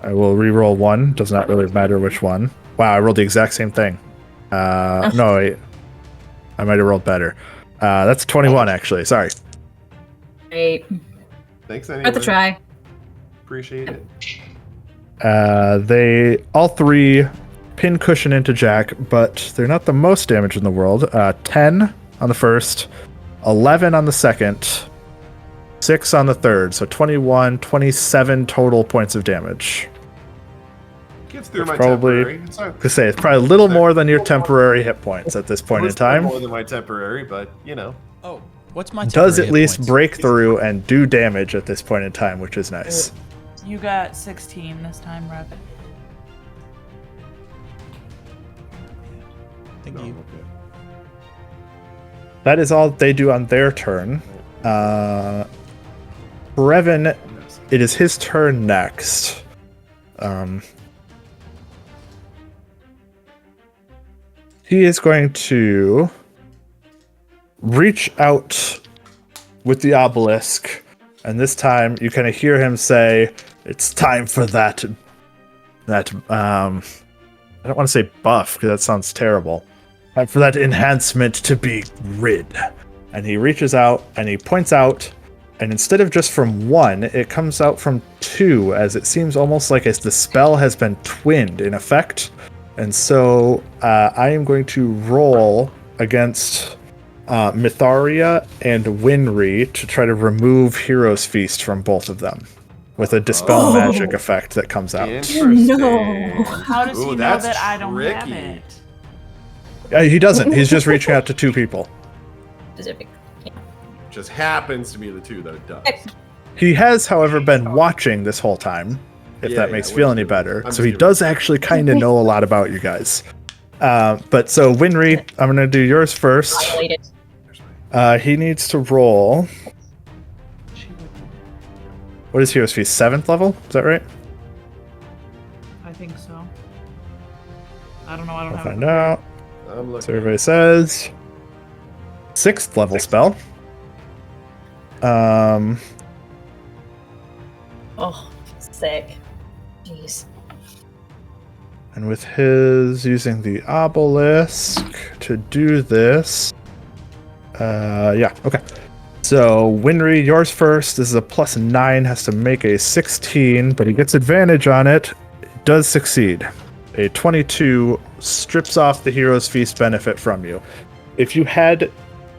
I will re-roll 1. Does not really matter which one. Wow, I rolled the exact same thing. No, wait. I might have rolled better. That's 21, actually. Sorry. Great. Thanks anyway. Worth a try. Appreciate it. They all 3 pin cushion into Jack, but they're not the most damage in the world. 10 on the first, 11 on the second, 6 on the third, so 21, 27 total points of damage. Gets through That's my probably- temporary. It's not, To say it's probably a little more than your temporary hit points at this point in it's not time. more than my temporary, but you know. Oh, what's my Does temporary at least hit points? break through and do damage at this point in time, which is nice. You got 16 this time, Rev. Thank No, you. okay. That is all they do on their turn. Brevin, it is his turn next. He is going to reach out with the obelisk, and this time you kind of hear him say, "It's time for that I don't want to say buff because that sounds terrible. Time for that enhancement to be rid." And he reaches out and he points out, and instead of just from 1, it comes out from 2, as it seems almost like as the spell has been twinned in effect. And so I am going to roll against Myetharia and Winry to try to remove Hero's Feast from both of them with a Dispel Magic effect that comes out. Interesting. No. How does he know that's that I don't have tricky. it? He doesn't. He's just reaching out to 2 people. Specific. Yeah. Just happens to be the 2 that it does. He has, however, been watching this whole time, if Yeah, that yeah, makes you we're feel just any giving- better. I'm So he just does actually kind of know a lot about you guys. But so, Winry, I'm going to do yours first. Violate it. He needs to roll. What is Hero's Feast? 7th level? Is that right? I think so. I don't know. I don't I'll have find it. out. I'm looking. So everybody says 6th level spell. Oh, sick. Jeez. And with his using the obelisk to do this. Yeah, okay. So, Winry, yours first. This is a +9, has to make a 16, but he gets advantage on it. It does succeed. A 22 strips off the Hero's Feast benefit from you. If you had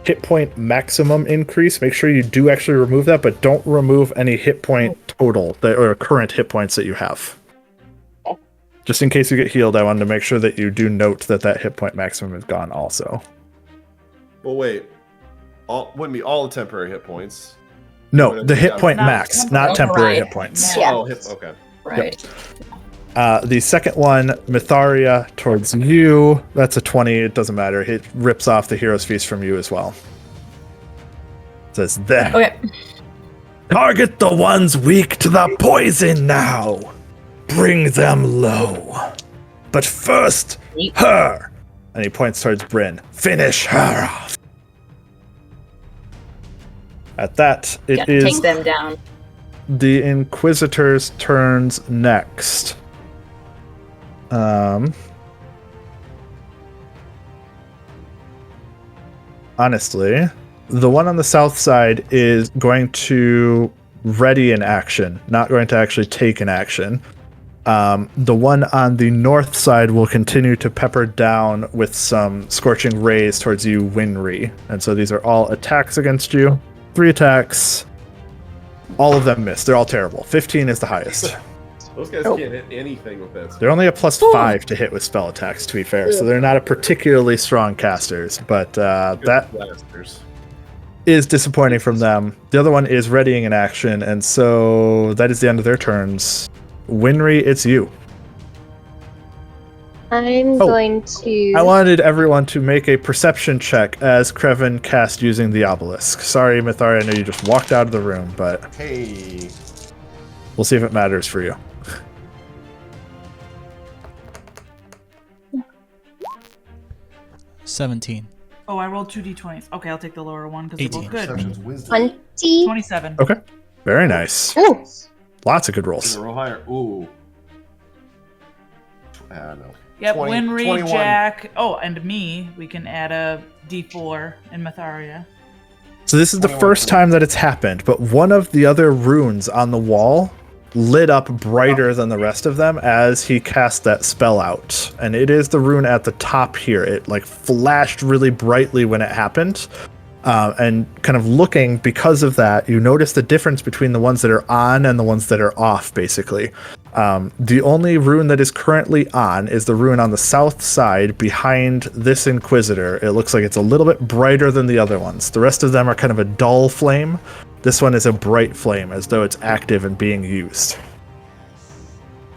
hit point maximum increase, make sure you do actually remove that, but don't remove any hit point total or current hit points that you have. Just in case you get healed, I wanted to make sure that you do note that that hit point maximum is gone also. Well, wait. Wouldn't be all the temporary hit points. No, the hit point Not max, temporary. not temporary Right. hit points. Yeah. Oh, hit. Okay. Right. The second one, Myetharia, towards you. That's a 20. It doesn't matter. It rips off the Hero's Feast from you as well. It says, there. Okay. Target the ones weak to the poison now. Bring them low. But first, her. And he points towards Bryn. Finish her off. At that, it is take them down. the Inquisitor's turns next. Honestly, the one on the south side is going to ready an action, not going to actually take an action. The one on the north side will continue to pepper down with some scorching rays towards you, Winry. And so these are all attacks against you. 3 attacks. All of them miss. They're all terrible. 15 is the highest. Those guys can't hit anything with that. They're only a +5 to hit with spell attacks, to be fair. So they're not a particularly strong casters, but that Blasters. is disappointing from them. The other one is readying an action, and so that is the end of their turns. Winry, it's you. I'm going to. I wanted everyone to make a perception check as Creven cast using the obelisk. Sorry, Myetharia, I know you just walked out of the room, but Hey. we'll see if it matters for you. 17. Oh, I rolled 2 d20s. Okay, I'll take the lower one because they're both 18. good. Perception's wisdom. 20. 27. Okay. Very nice. Ooh. Lots of good rolls. Roll higher. Ooh. No. Yep, 20, Winry, 21. Jack. Oh, and me. We can add a d4 in Myetharia. So this is the 21. first time that it's happened, but one of the other runes on the wall lit up brighter than the rest of them as he cast that spell out. And it is the rune at the top here. It like flashed really brightly when it happened. And kind of looking because of that, you notice the difference between the ones that are on and the ones that are off, basically. The only rune that is currently on is the rune on the south side behind this Inquisitor. It looks like it's a little bit brighter than the other ones. The rest of them are kind of a dull flame. This one is a bright flame, as though it's active and being used.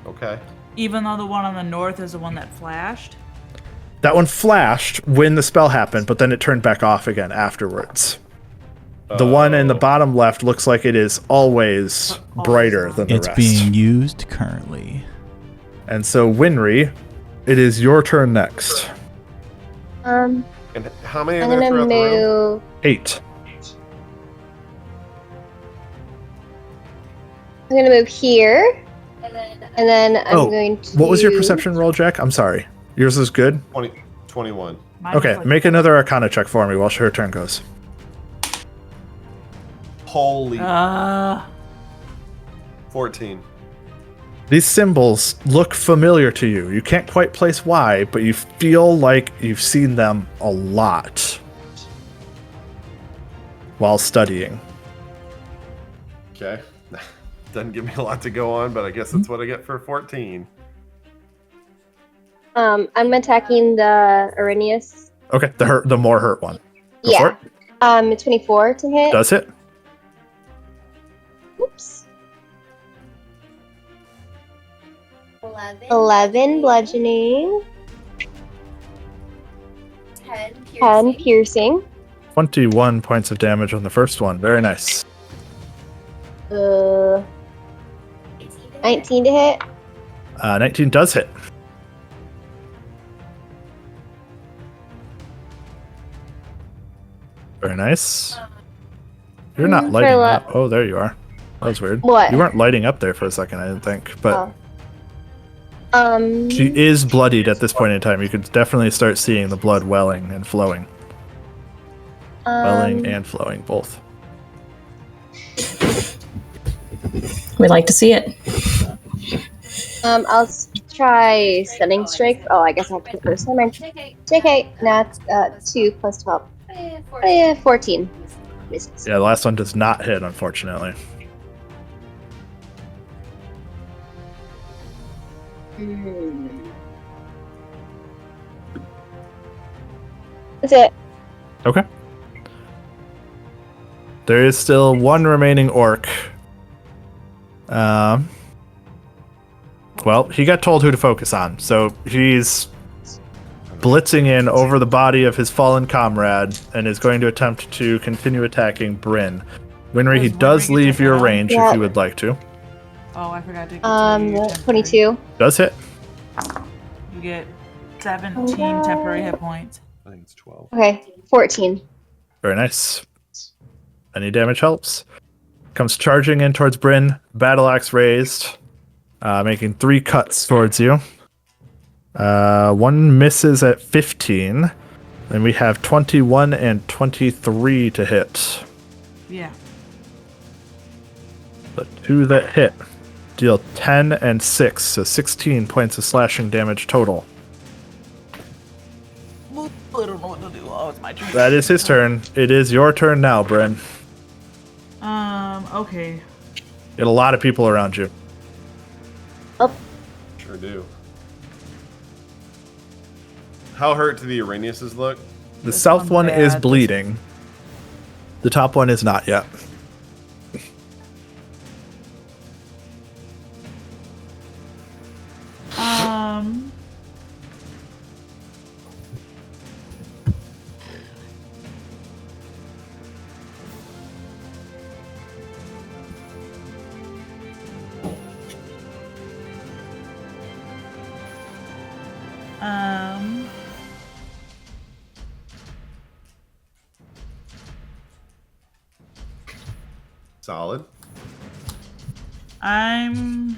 Okay. Even though the one on the north is the one that flashed. That one flashed when the spell happened, but then it turned back off again afterwards. The one in the bottom left looks like it is always brighter than the It's rest. being used currently. And so, Winry, it is your turn next. And how many I'm are there gonna throughout the room? move. 8. I'm gonna move here, and then I'm going to. What was your perception roll, Jack? I'm sorry. Yours is good? 21. Mine was Okay, like- make another Arcana check for me while her turn goes. Holy 14. These symbols look familiar to you. You can't quite place why, but you feel like you've seen them a lot while studying. Okay. Doesn't give me a lot to go on, but I guess that's what I get for 14. I'm attacking the Arrhenius. Okay, the more hurt one. Go Yeah. for it. 24 to hit. Does hit. Oops. 11 bludgeoning. 10 piercing. 21 points of damage on the first one. Very nice. 19 to hit. 19 does hit. Very nice. You're not lighting up. Oh, there you are. That was weird. What? You weren't lighting up there for a second, I didn't think. But Oh. she is bloodied at this point in time. You could definitely start seeing the blood welling and flowing. Welling and flowing, both. We like to see it. I'll try Stunning Strike. Oh, I guess I have to put first time. JK, that's 2 plus 12. 14. Misses. Yeah, the last one does not hit, unfortunately. That's it. Okay. There is still one remaining orc. Well, he got told who to focus on, so he's blitzing in over the body of his fallen comrade and is going to attempt to continue attacking Bryn. Winry, he does Winry get leave to your hit him? range if you would like to. Oh, I forgot to get 22. Does hit. You get 17 temporary hit points. I think it's 12. Okay, 14. Very nice. Any damage helps. Comes charging in towards Bryn, battle axe raised, making 3 cuts towards you. One misses at 15, and we have 21 and 23 to hit. Yeah. The 2 that hit deal 10 and 6, so 16 points of slashing damage total. I don't know what to do. Oh, it's my turn. That is his turn. It is your turn now, Bryn. Okay. You got a lot of people around you. Sure do. How hurt do the Arrheniuses look? The This south one one's is bad. bleeding. The top one is not yet. Solid. I'm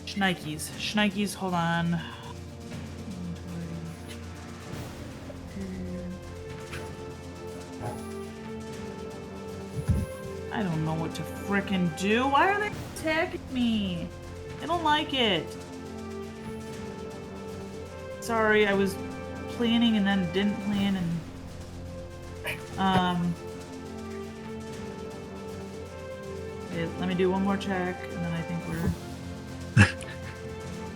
Schnikes, hold on. I don't know what to frickin' do. Why are they attacking me? I don't like it. Sorry, I was planning and then didn't plan and okay, let me do one more check and then I think we're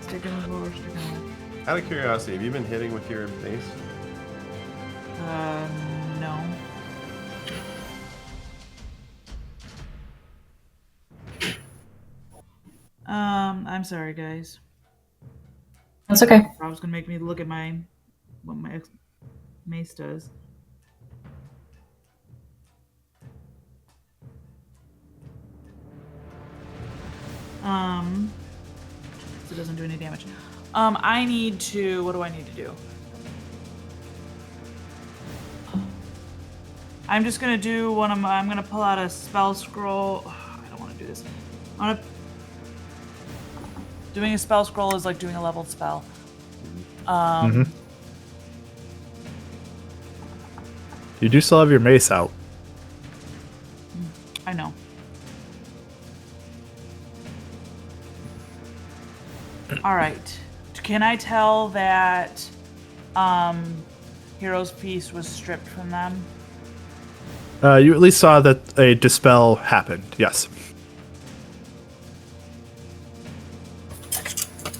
sticking with what we're sticking with. Out of curiosity, have you been hitting with your mace? No. I'm sorry, guys. That's okay. I was gonna make me look at what my mace does. So it doesn't do any damage. I need to. What do I need to do? I'm just gonna do one of my. I'm gonna pull out a spell scroll. I don't want to do this. Doing a spell scroll is like doing a leveled spell. You do still have your mace out. I know. All right. Can I tell that Hero's Feast was stripped from them? You at least saw that a dispel happened. Yes.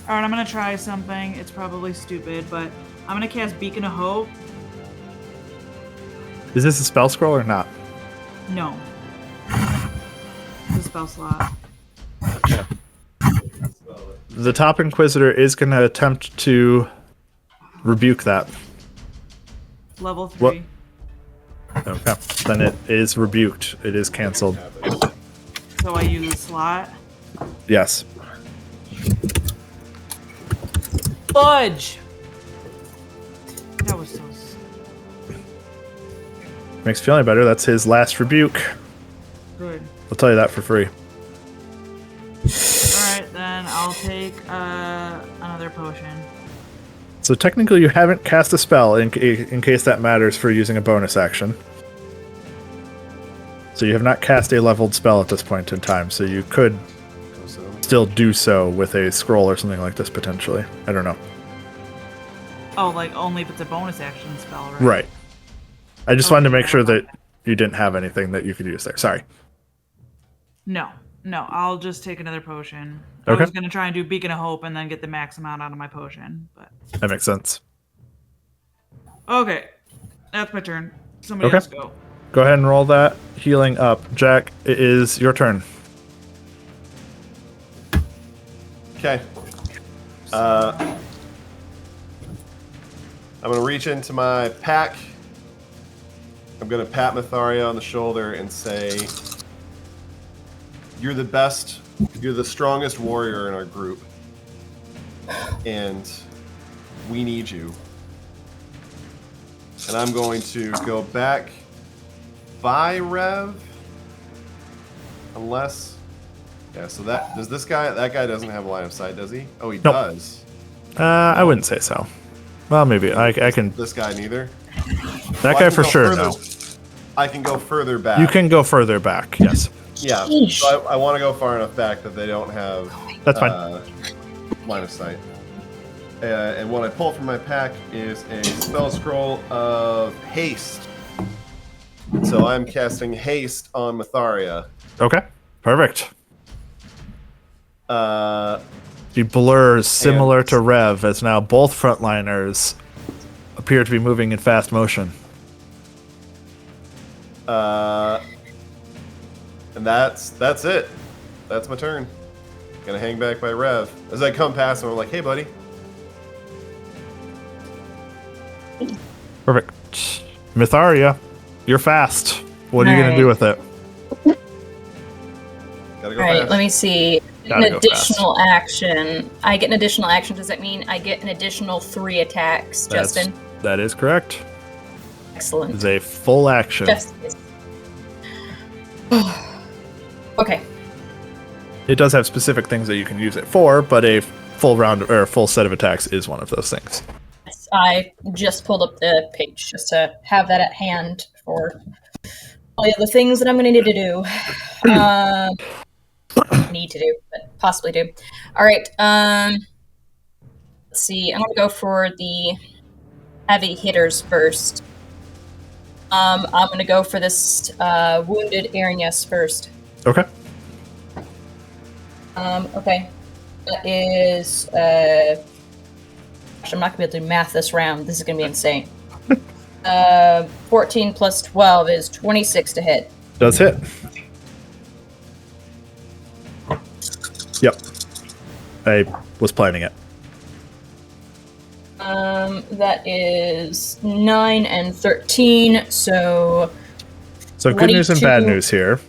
All right, I'm gonna try something. It's probably stupid, but I'm gonna cast Beacon of Hope. Is this a spell scroll or not? No. It's a spell slot. The top Inquisitor is going to attempt to rebuke that. Level 3. Okay. Then it is rebuked. It is canceled. So I use a slot. Yes. Fudge! That was so... Makes you feel any better. That's his last rebuke. Good. I'll tell you that for free. Alright, then I'll take another potion. So technically you haven't cast a spell in case that matters for using a bonus action. So you have not cast a leveled spell at this point in time, so you could still do so with a scroll or something like this potentially. I don't know. Oh, like only if it's a bonus action spell, right? Right. I just wanted to make sure that you didn't have anything that you could use there. Sorry. No, I'll just take another potion. Okay. I was going to try and do Beacon of Hope and then get the max amount out of my potion, but... That makes sense. Okay, that's my turn. Somebody Okay. else go. Go ahead and roll that healing up. Jack, it is your turn. Okay. I'm going to reach into my pack. I'm going to pat Myetharia on the shoulder and say, you're the best, you're the strongest warrior in our group. And we need you. And I'm going to go back by Rev. Unless... Yeah, so that guy doesn't have a line of sight, does he? Oh, he does. I wouldn't say so. Well, maybe. I can... This guy neither? That guy for sure, no. I can go further back. You can go further back, yes. Yeah, so I want to go far enough back that they don't have That's fine. line of sight. And what I pull from my pack is a spell scroll of haste. So I'm casting haste on Myetharia. Okay, perfect. The blur is similar to Rev, as now both frontliners appear to be moving in fast motion. And that's it. That's my turn. Gonna hang back by Rev. As I come past him, I'm like, hey, buddy. Perfect. Myetharia, you're fast. What are you going to do with it? Gotta go All right, fast. let me see. Gotta An go additional action. I get an additional action. Does that mean I get an additional 3 attacks, Justin? That is correct. Excellent. It's a full action. Justice. Okay. It does have specific things that you can use it for, but a full round or a full set of attacks is one of those things. I just pulled up the page just to have that at hand for all the other things that I'm going to need to do. Need to do, but possibly do. All right. Let's see. I'm going to go for the heavy hitters first. I'm going to go for this wounded Arinyas first. Okay. Okay. That is... I'm not going to be able to do math this round. This is going to be insane. 14 plus 12 is 26 to hit. Does hit. Yep. I was planning it. That is 9 and 13, so... So good news and bad 22. news here.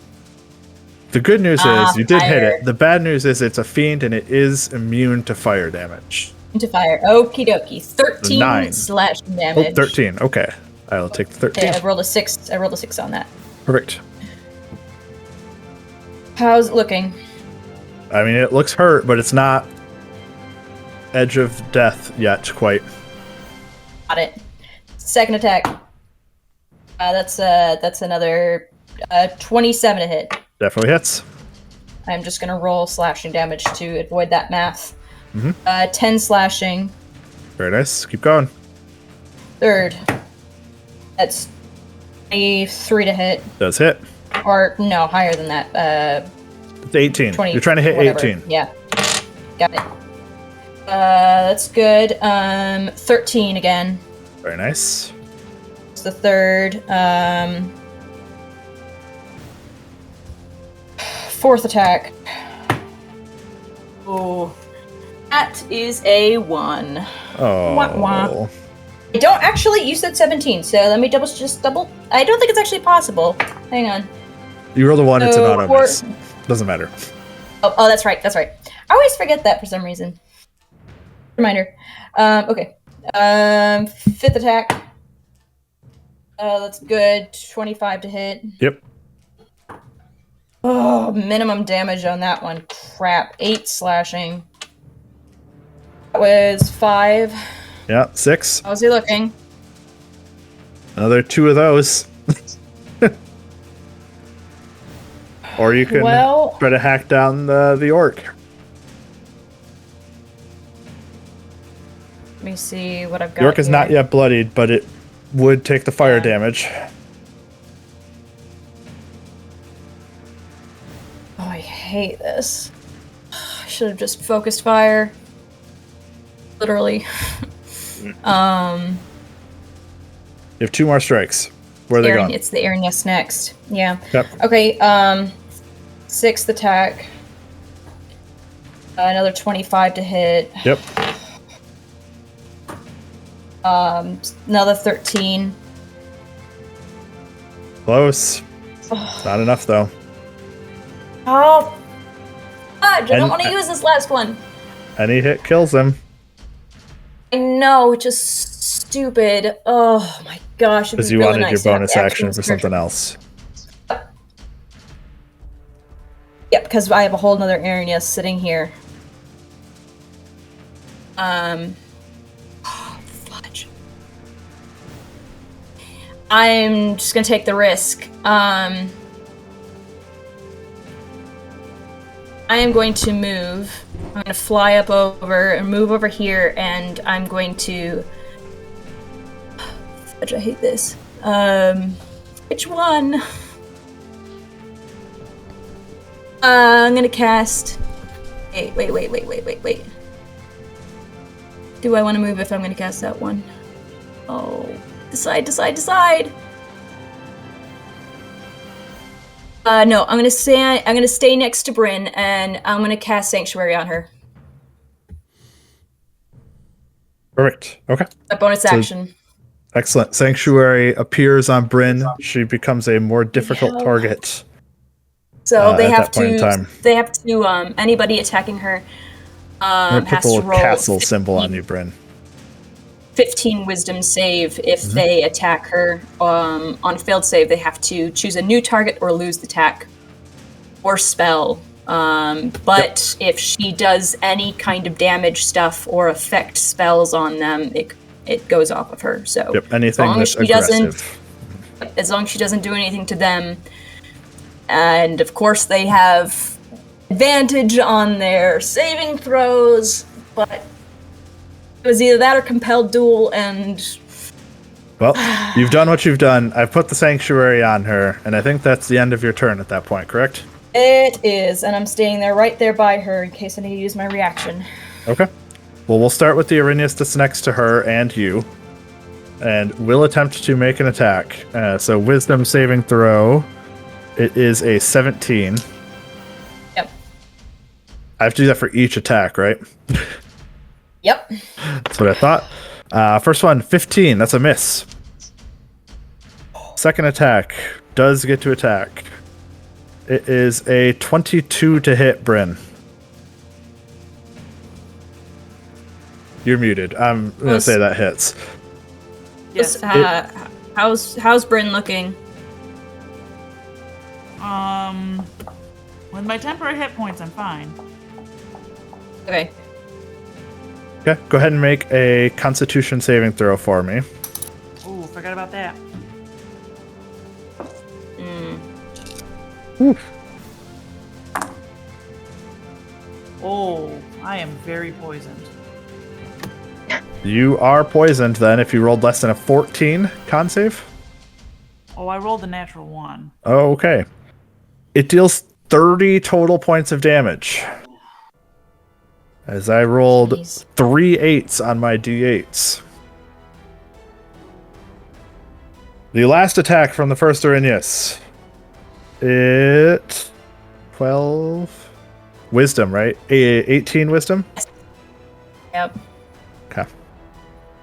The good news is you did hit fire. it. The bad news is it's a fiend and it is immune to fire damage. Into fire. Okie dokie. 13 9. slash Oh, damage. 13. Okay. I'll take the 13. Okay, I rolled a 6. I rolled a 6 on that. Perfect. How's it looking? I mean, it looks hurt, but it's not edge of death yet, quite. Got it. Second attack. That's another 27 to hit. Definitely hits. I'm just gonna roll slashing damage to avoid that math. Mm-hmm. 10 slashing. Very nice. Keep going. Third. That's 23 to hit. Does hit. Or, no, higher than that. It's 18. 20, You're trying to hit whatever. 18. Yeah. Got it. That's good. 13 again. Very nice. It's the third. Fourth attack. Oh. That is a 1. Oh. Wah, wah. I don't actually, you said 17, so let me double. I don't think it's actually possible. Hang on. You rolled a 1, it's an So, auto miss. Doesn't matter. Oh, that's right. I always forget that for some reason. Reminder. Okay. Fifth attack. That's good. 25 to hit. Yep. Oh, minimum damage on that one. Crap. 8 slashing. That was 5. Yeah, 6. How's he looking? Another 2 of those. Or you can try to hack down the orc. Let me see what I've got. The orc is not yet bloodied, but it would take the fire damage. Oh, I hate this. I should have just focused fire. Literally. You have 2 more strikes. Where are they going? It's the air nest next. Yeah. Yep. Okay, 6th attack. Another 25 to hit. Yep. Another 13. Close. Not enough, though. Oh, fudge! I don't And- want to use this last one. Any hit kills him. I know, which is stupid. Oh my gosh, it'd Because be you really wanted nice your to have bonus the action for spiritual- something else. Yep, because I have a whole nother area sitting here. Fudge. I'm just gonna take the risk. I am going to move. I'm gonna fly up over and move over here, and I'm going to. Fudge, I hate this. Which one? I'm gonna cast. Wait. Do I want to move if I'm gonna cast that one? Oh, decide. No, I'm gonna stay next to Bryn, and I'm gonna cast Sanctuary on her. Perfect. Okay. A bonus action. Excellent. Sanctuary appears on Bryn. She becomes a more difficult Yeah. target. So they at have that point in time. to. Anybody attacking her I'm gonna has put the to little roll castle symbol on you, Bryn. 15 wisdom save if they attack her. On a failed save, they have to choose a new target or lose the attack or spell. But if she does any kind of damage stuff or affect spells on them, it goes off of her. So Yep. Anything that's she doesn't, aggressive. as long as she doesn't do anything to them, and of course they have advantage on their saving throws, but it was either that or compelled duel, and Well, you've done what you've done. I've put the sanctuary on her, and I think that's the end of your turn at that point, correct? it is, and I'm staying right there by her in case I need to use my reaction. Okay. Well, we'll start with the Arrhenius that's next to her and you. And we'll attempt to make an attack. So wisdom saving throw. It is a 17. Yep. I have to do that for each attack, right? Yep. That's what I thought. First one, 15. That's a miss. Second attack does get to attack. It is a 22 to hit, Bryn. You're muted. I'm going to say that hits. Yes. How's Bryn looking? With my temporary hit points, I'm fine. Okay. Okay, go ahead and make a Constitution saving throw for me. Ooh, forgot about that. Oh, I am very poisoned. You are poisoned then if you rolled less than a 14 con save. Oh, I rolled a natural 1. Oh, okay. It deals 30 total points of damage. As I rolled Jeez. 3 8s on my d8s. The last attack from the first Arrhenius. It 12 wisdom, right? 18 wisdom? Yep. Okay.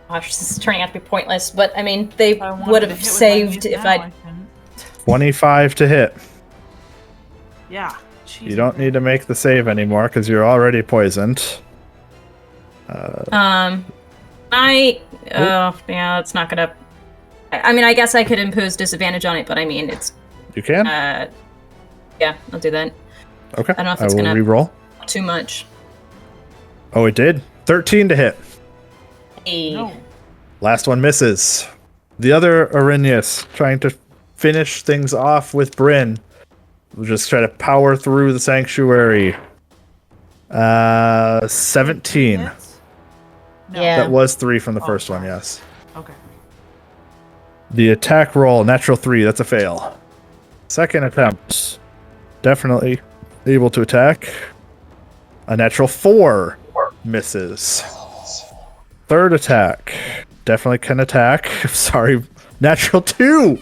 Gosh, this is turning out to be pointless, but I mean, they I wanted would to have hit with my saved mace if now, I. couldn't. 25 to hit. Yeah. Jeez, You don't need to make the save anymore because you're already poisoned. Yeah, it's not gonna. I mean, I guess I could impose disadvantage on it, but I mean, it's. You can? Yeah, I'll do that. Okay. I don't know if I it's will gonna- reroll. Too much. Oh, it did. 13 to hit. Hey. No. Last one misses. The other Arrhenius trying to finish things off with Bryn. We'll just try to power through the sanctuary. 17. Hits? No. Yeah. That was 3 from the Oh, first one, sorry. yes. Okay. The attack roll, natural 3, that's a fail. Second attempt, definitely able to attack. A natural 4 misses. Third attack, definitely can attack. Sorry, Natural 2.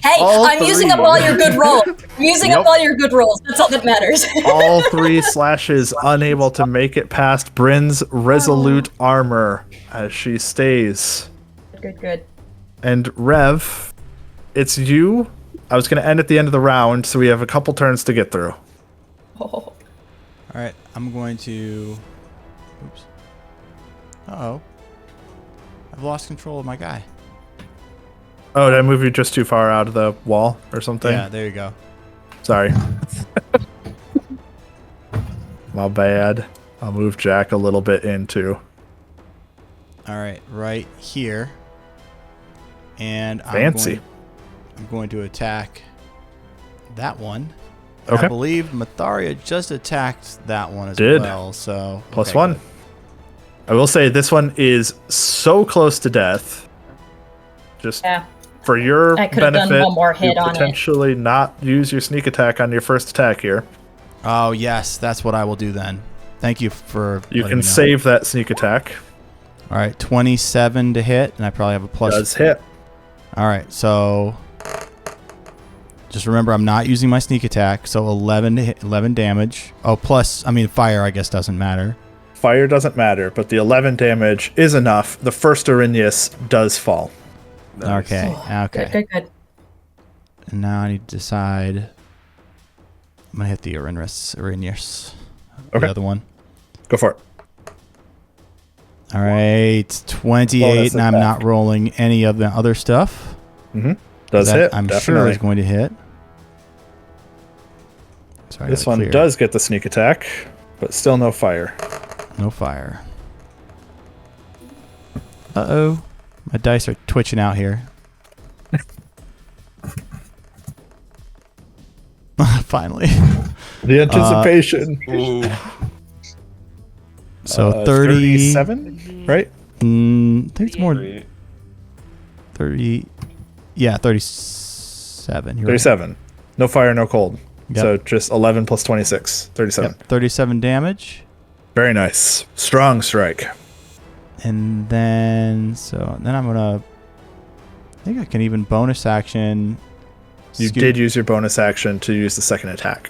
Hey, All I'm using three. up all your good rolls. I'm using up all your good rolls. That's all that matters. All 3 slashes unable to make it past Bryn's resolute armor as she stays. Good. And Rev, it's you. I was going to end at the end of the round, so we have a couple turns to get through. Oh. All right, I'm going to. Oops. Uh-oh. I've lost control of my guy. Oh, did I move you just too far out of the wall or something? Yeah, there you go. Sorry. My bad. I'll move Jack a little bit into. All right, right here. And Fancy. I'm going to attack that one. Okay. I believe Myetharia just attacked that one as Did. well. So Plus okay, 1. good. I will say this one is so close to death. Just Yeah. for your I could have benefit, done one more hit you on it. potentially not use your sneak attack on your first attack here. Oh yes, that's what I will do then. Thank you for. You letting can me know. save that sneak attack. All right, 27 to hit, and I probably have a plus. Does hit. All right, so just remember I'm not using my sneak attack, so 11 to hit, 11 damage. Oh, plus I mean fire I guess doesn't matter. Fire doesn't matter, but the 11 damage is enough. The first Arrhenius does fall. Nice. Okay. Good. And now I need to decide. I'm gonna hit the Arrhenius. Okay. The other one. Go for it. All right, 28, Bonus and I'm attack. not rolling any of the other stuff. Does That hit. I'm sure definitely. is going to hit. So I This gotta one clear. does get the sneak attack, but still no fire. No fire. Uh-oh. My dice are twitching out here. Finally. The anticipation. Ooh. So 30. 37, right? I think it's more 30. Yeah, 37. You're right. 37. No fire, no cold. Yep. So just 11 plus 26. 37. Yep, 37 damage. Very nice. Strong strike. And then I'm gonna. I think I can even bonus action. You did use your bonus action to use the second attack.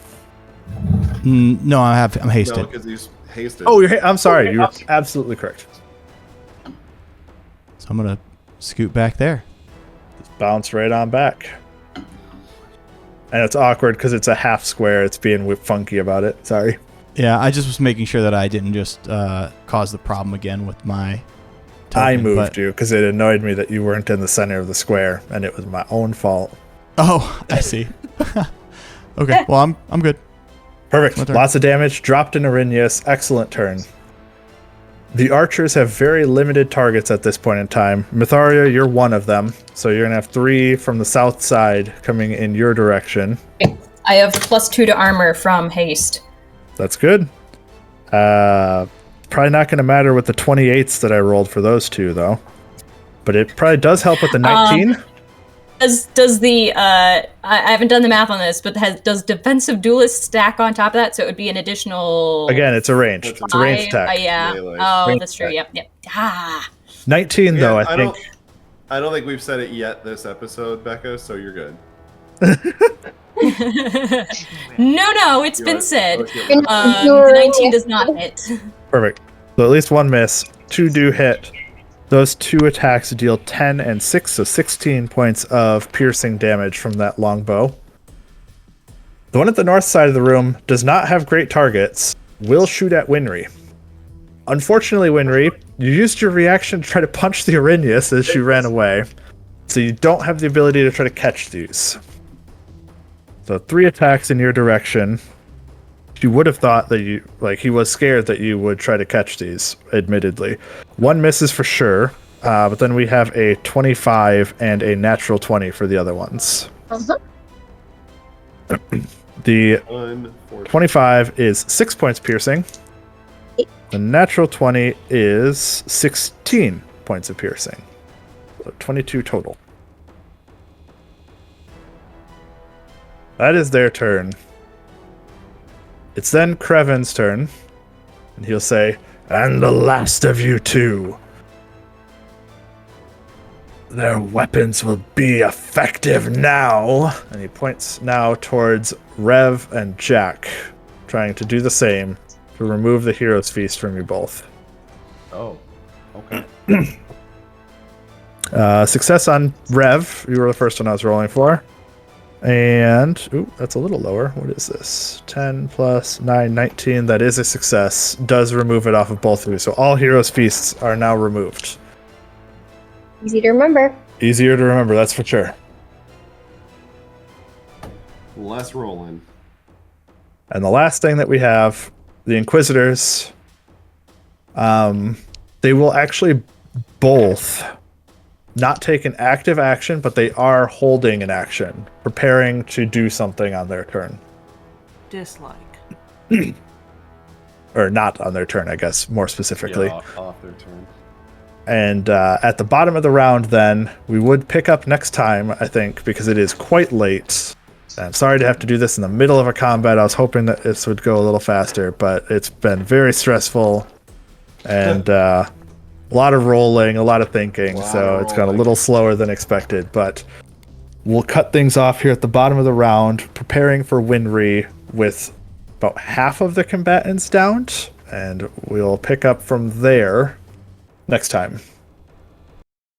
No, I'm No, hasted. because he's hasted. Oh, I'm sorry. You're absolutely correct. So I'm gonna scoot back there. Just bounce right on back. And it's awkward because it's a half square. It's being funky about it. Sorry. Yeah, I just was making sure that I didn't just cause the problem again with my. I token, moved but- you because it annoyed me that you weren't in the center of the square, and it was my own fault. Oh, I see. Okay, well I'm good. Perfect. My turn. Lots of damage. Dropped in Arrhenius. Excellent turn. The archers have very limited targets at this point in time. Myetharia, you're one of them. So you're going to have 3 from the south side coming in your direction. I have +2 to armor from haste. That's good. Probably not going to matter with the 28s that I rolled for those 2, though. But it probably does help with the 19. Does the I haven't done the math on this, but does defensive duelist stack on top of that? So it would be an additional. Again, it's a range. It's a ranged attack. Yeah. Melee. Oh, Ranged that's true. attack. Yep. Ah. 19, though, I think. I don't think we've said it yet this episode, Becca. So you're good. No, it's been said. Okay. The 19 does not hit. Perfect. So at least one miss. 2 do hit. Those 2 attacks deal 10 and 6, so 16 points of piercing damage from that longbow. The one at the north side of the room does not have great targets. Will shoot at Winry. Unfortunately, Winry, you used your reaction to try to punch the Arrhenius as she ran away. So you don't have the ability to try to catch these. So 3 attacks in your direction. You would have thought that he was scared that you would try to catch these, admittedly. 1 misses for sure, but then we have a 25 and a natural 20 for the other ones. The 25 is 6 points piercing. The natural 20 is 16 points of piercing. So 22 total. That is their turn. It's then Kreven's turn, and he'll say, "And the last of you two." Their weapons will be effective now. And he points now towards Rev and Jack, trying to do the same to remove the Hero's Feast from you both. Oh, okay. Success on Rev. You were the first one I was rolling for. And, ooh, that's a little lower. What is this? 10 plus 9, 19. That is a success. Does remove it off of both of you. So all Hero's Feasts are now removed. Easy to remember. Easier to remember, that's for sure. Less rolling. And the last thing that we have, the Inquisitors, they will actually both not take an active action, but they are holding an action, preparing to do something on their turn. Dislike. Or not on their turn, I guess, more specifically. Yeah, off their turn. And at the bottom of the round, then, we would pick up next time, I think, because it is quite late. I'm sorry to have to do this in the middle of a combat. I was hoping that this would go a little faster, but it's been very stressful. And a lot of rolling, a lot of thinking, so it's gone a little slower than expected. But we'll cut things off here at the bottom of the round, preparing for Winry with about half of the combatants downed. And we'll pick up from there next time.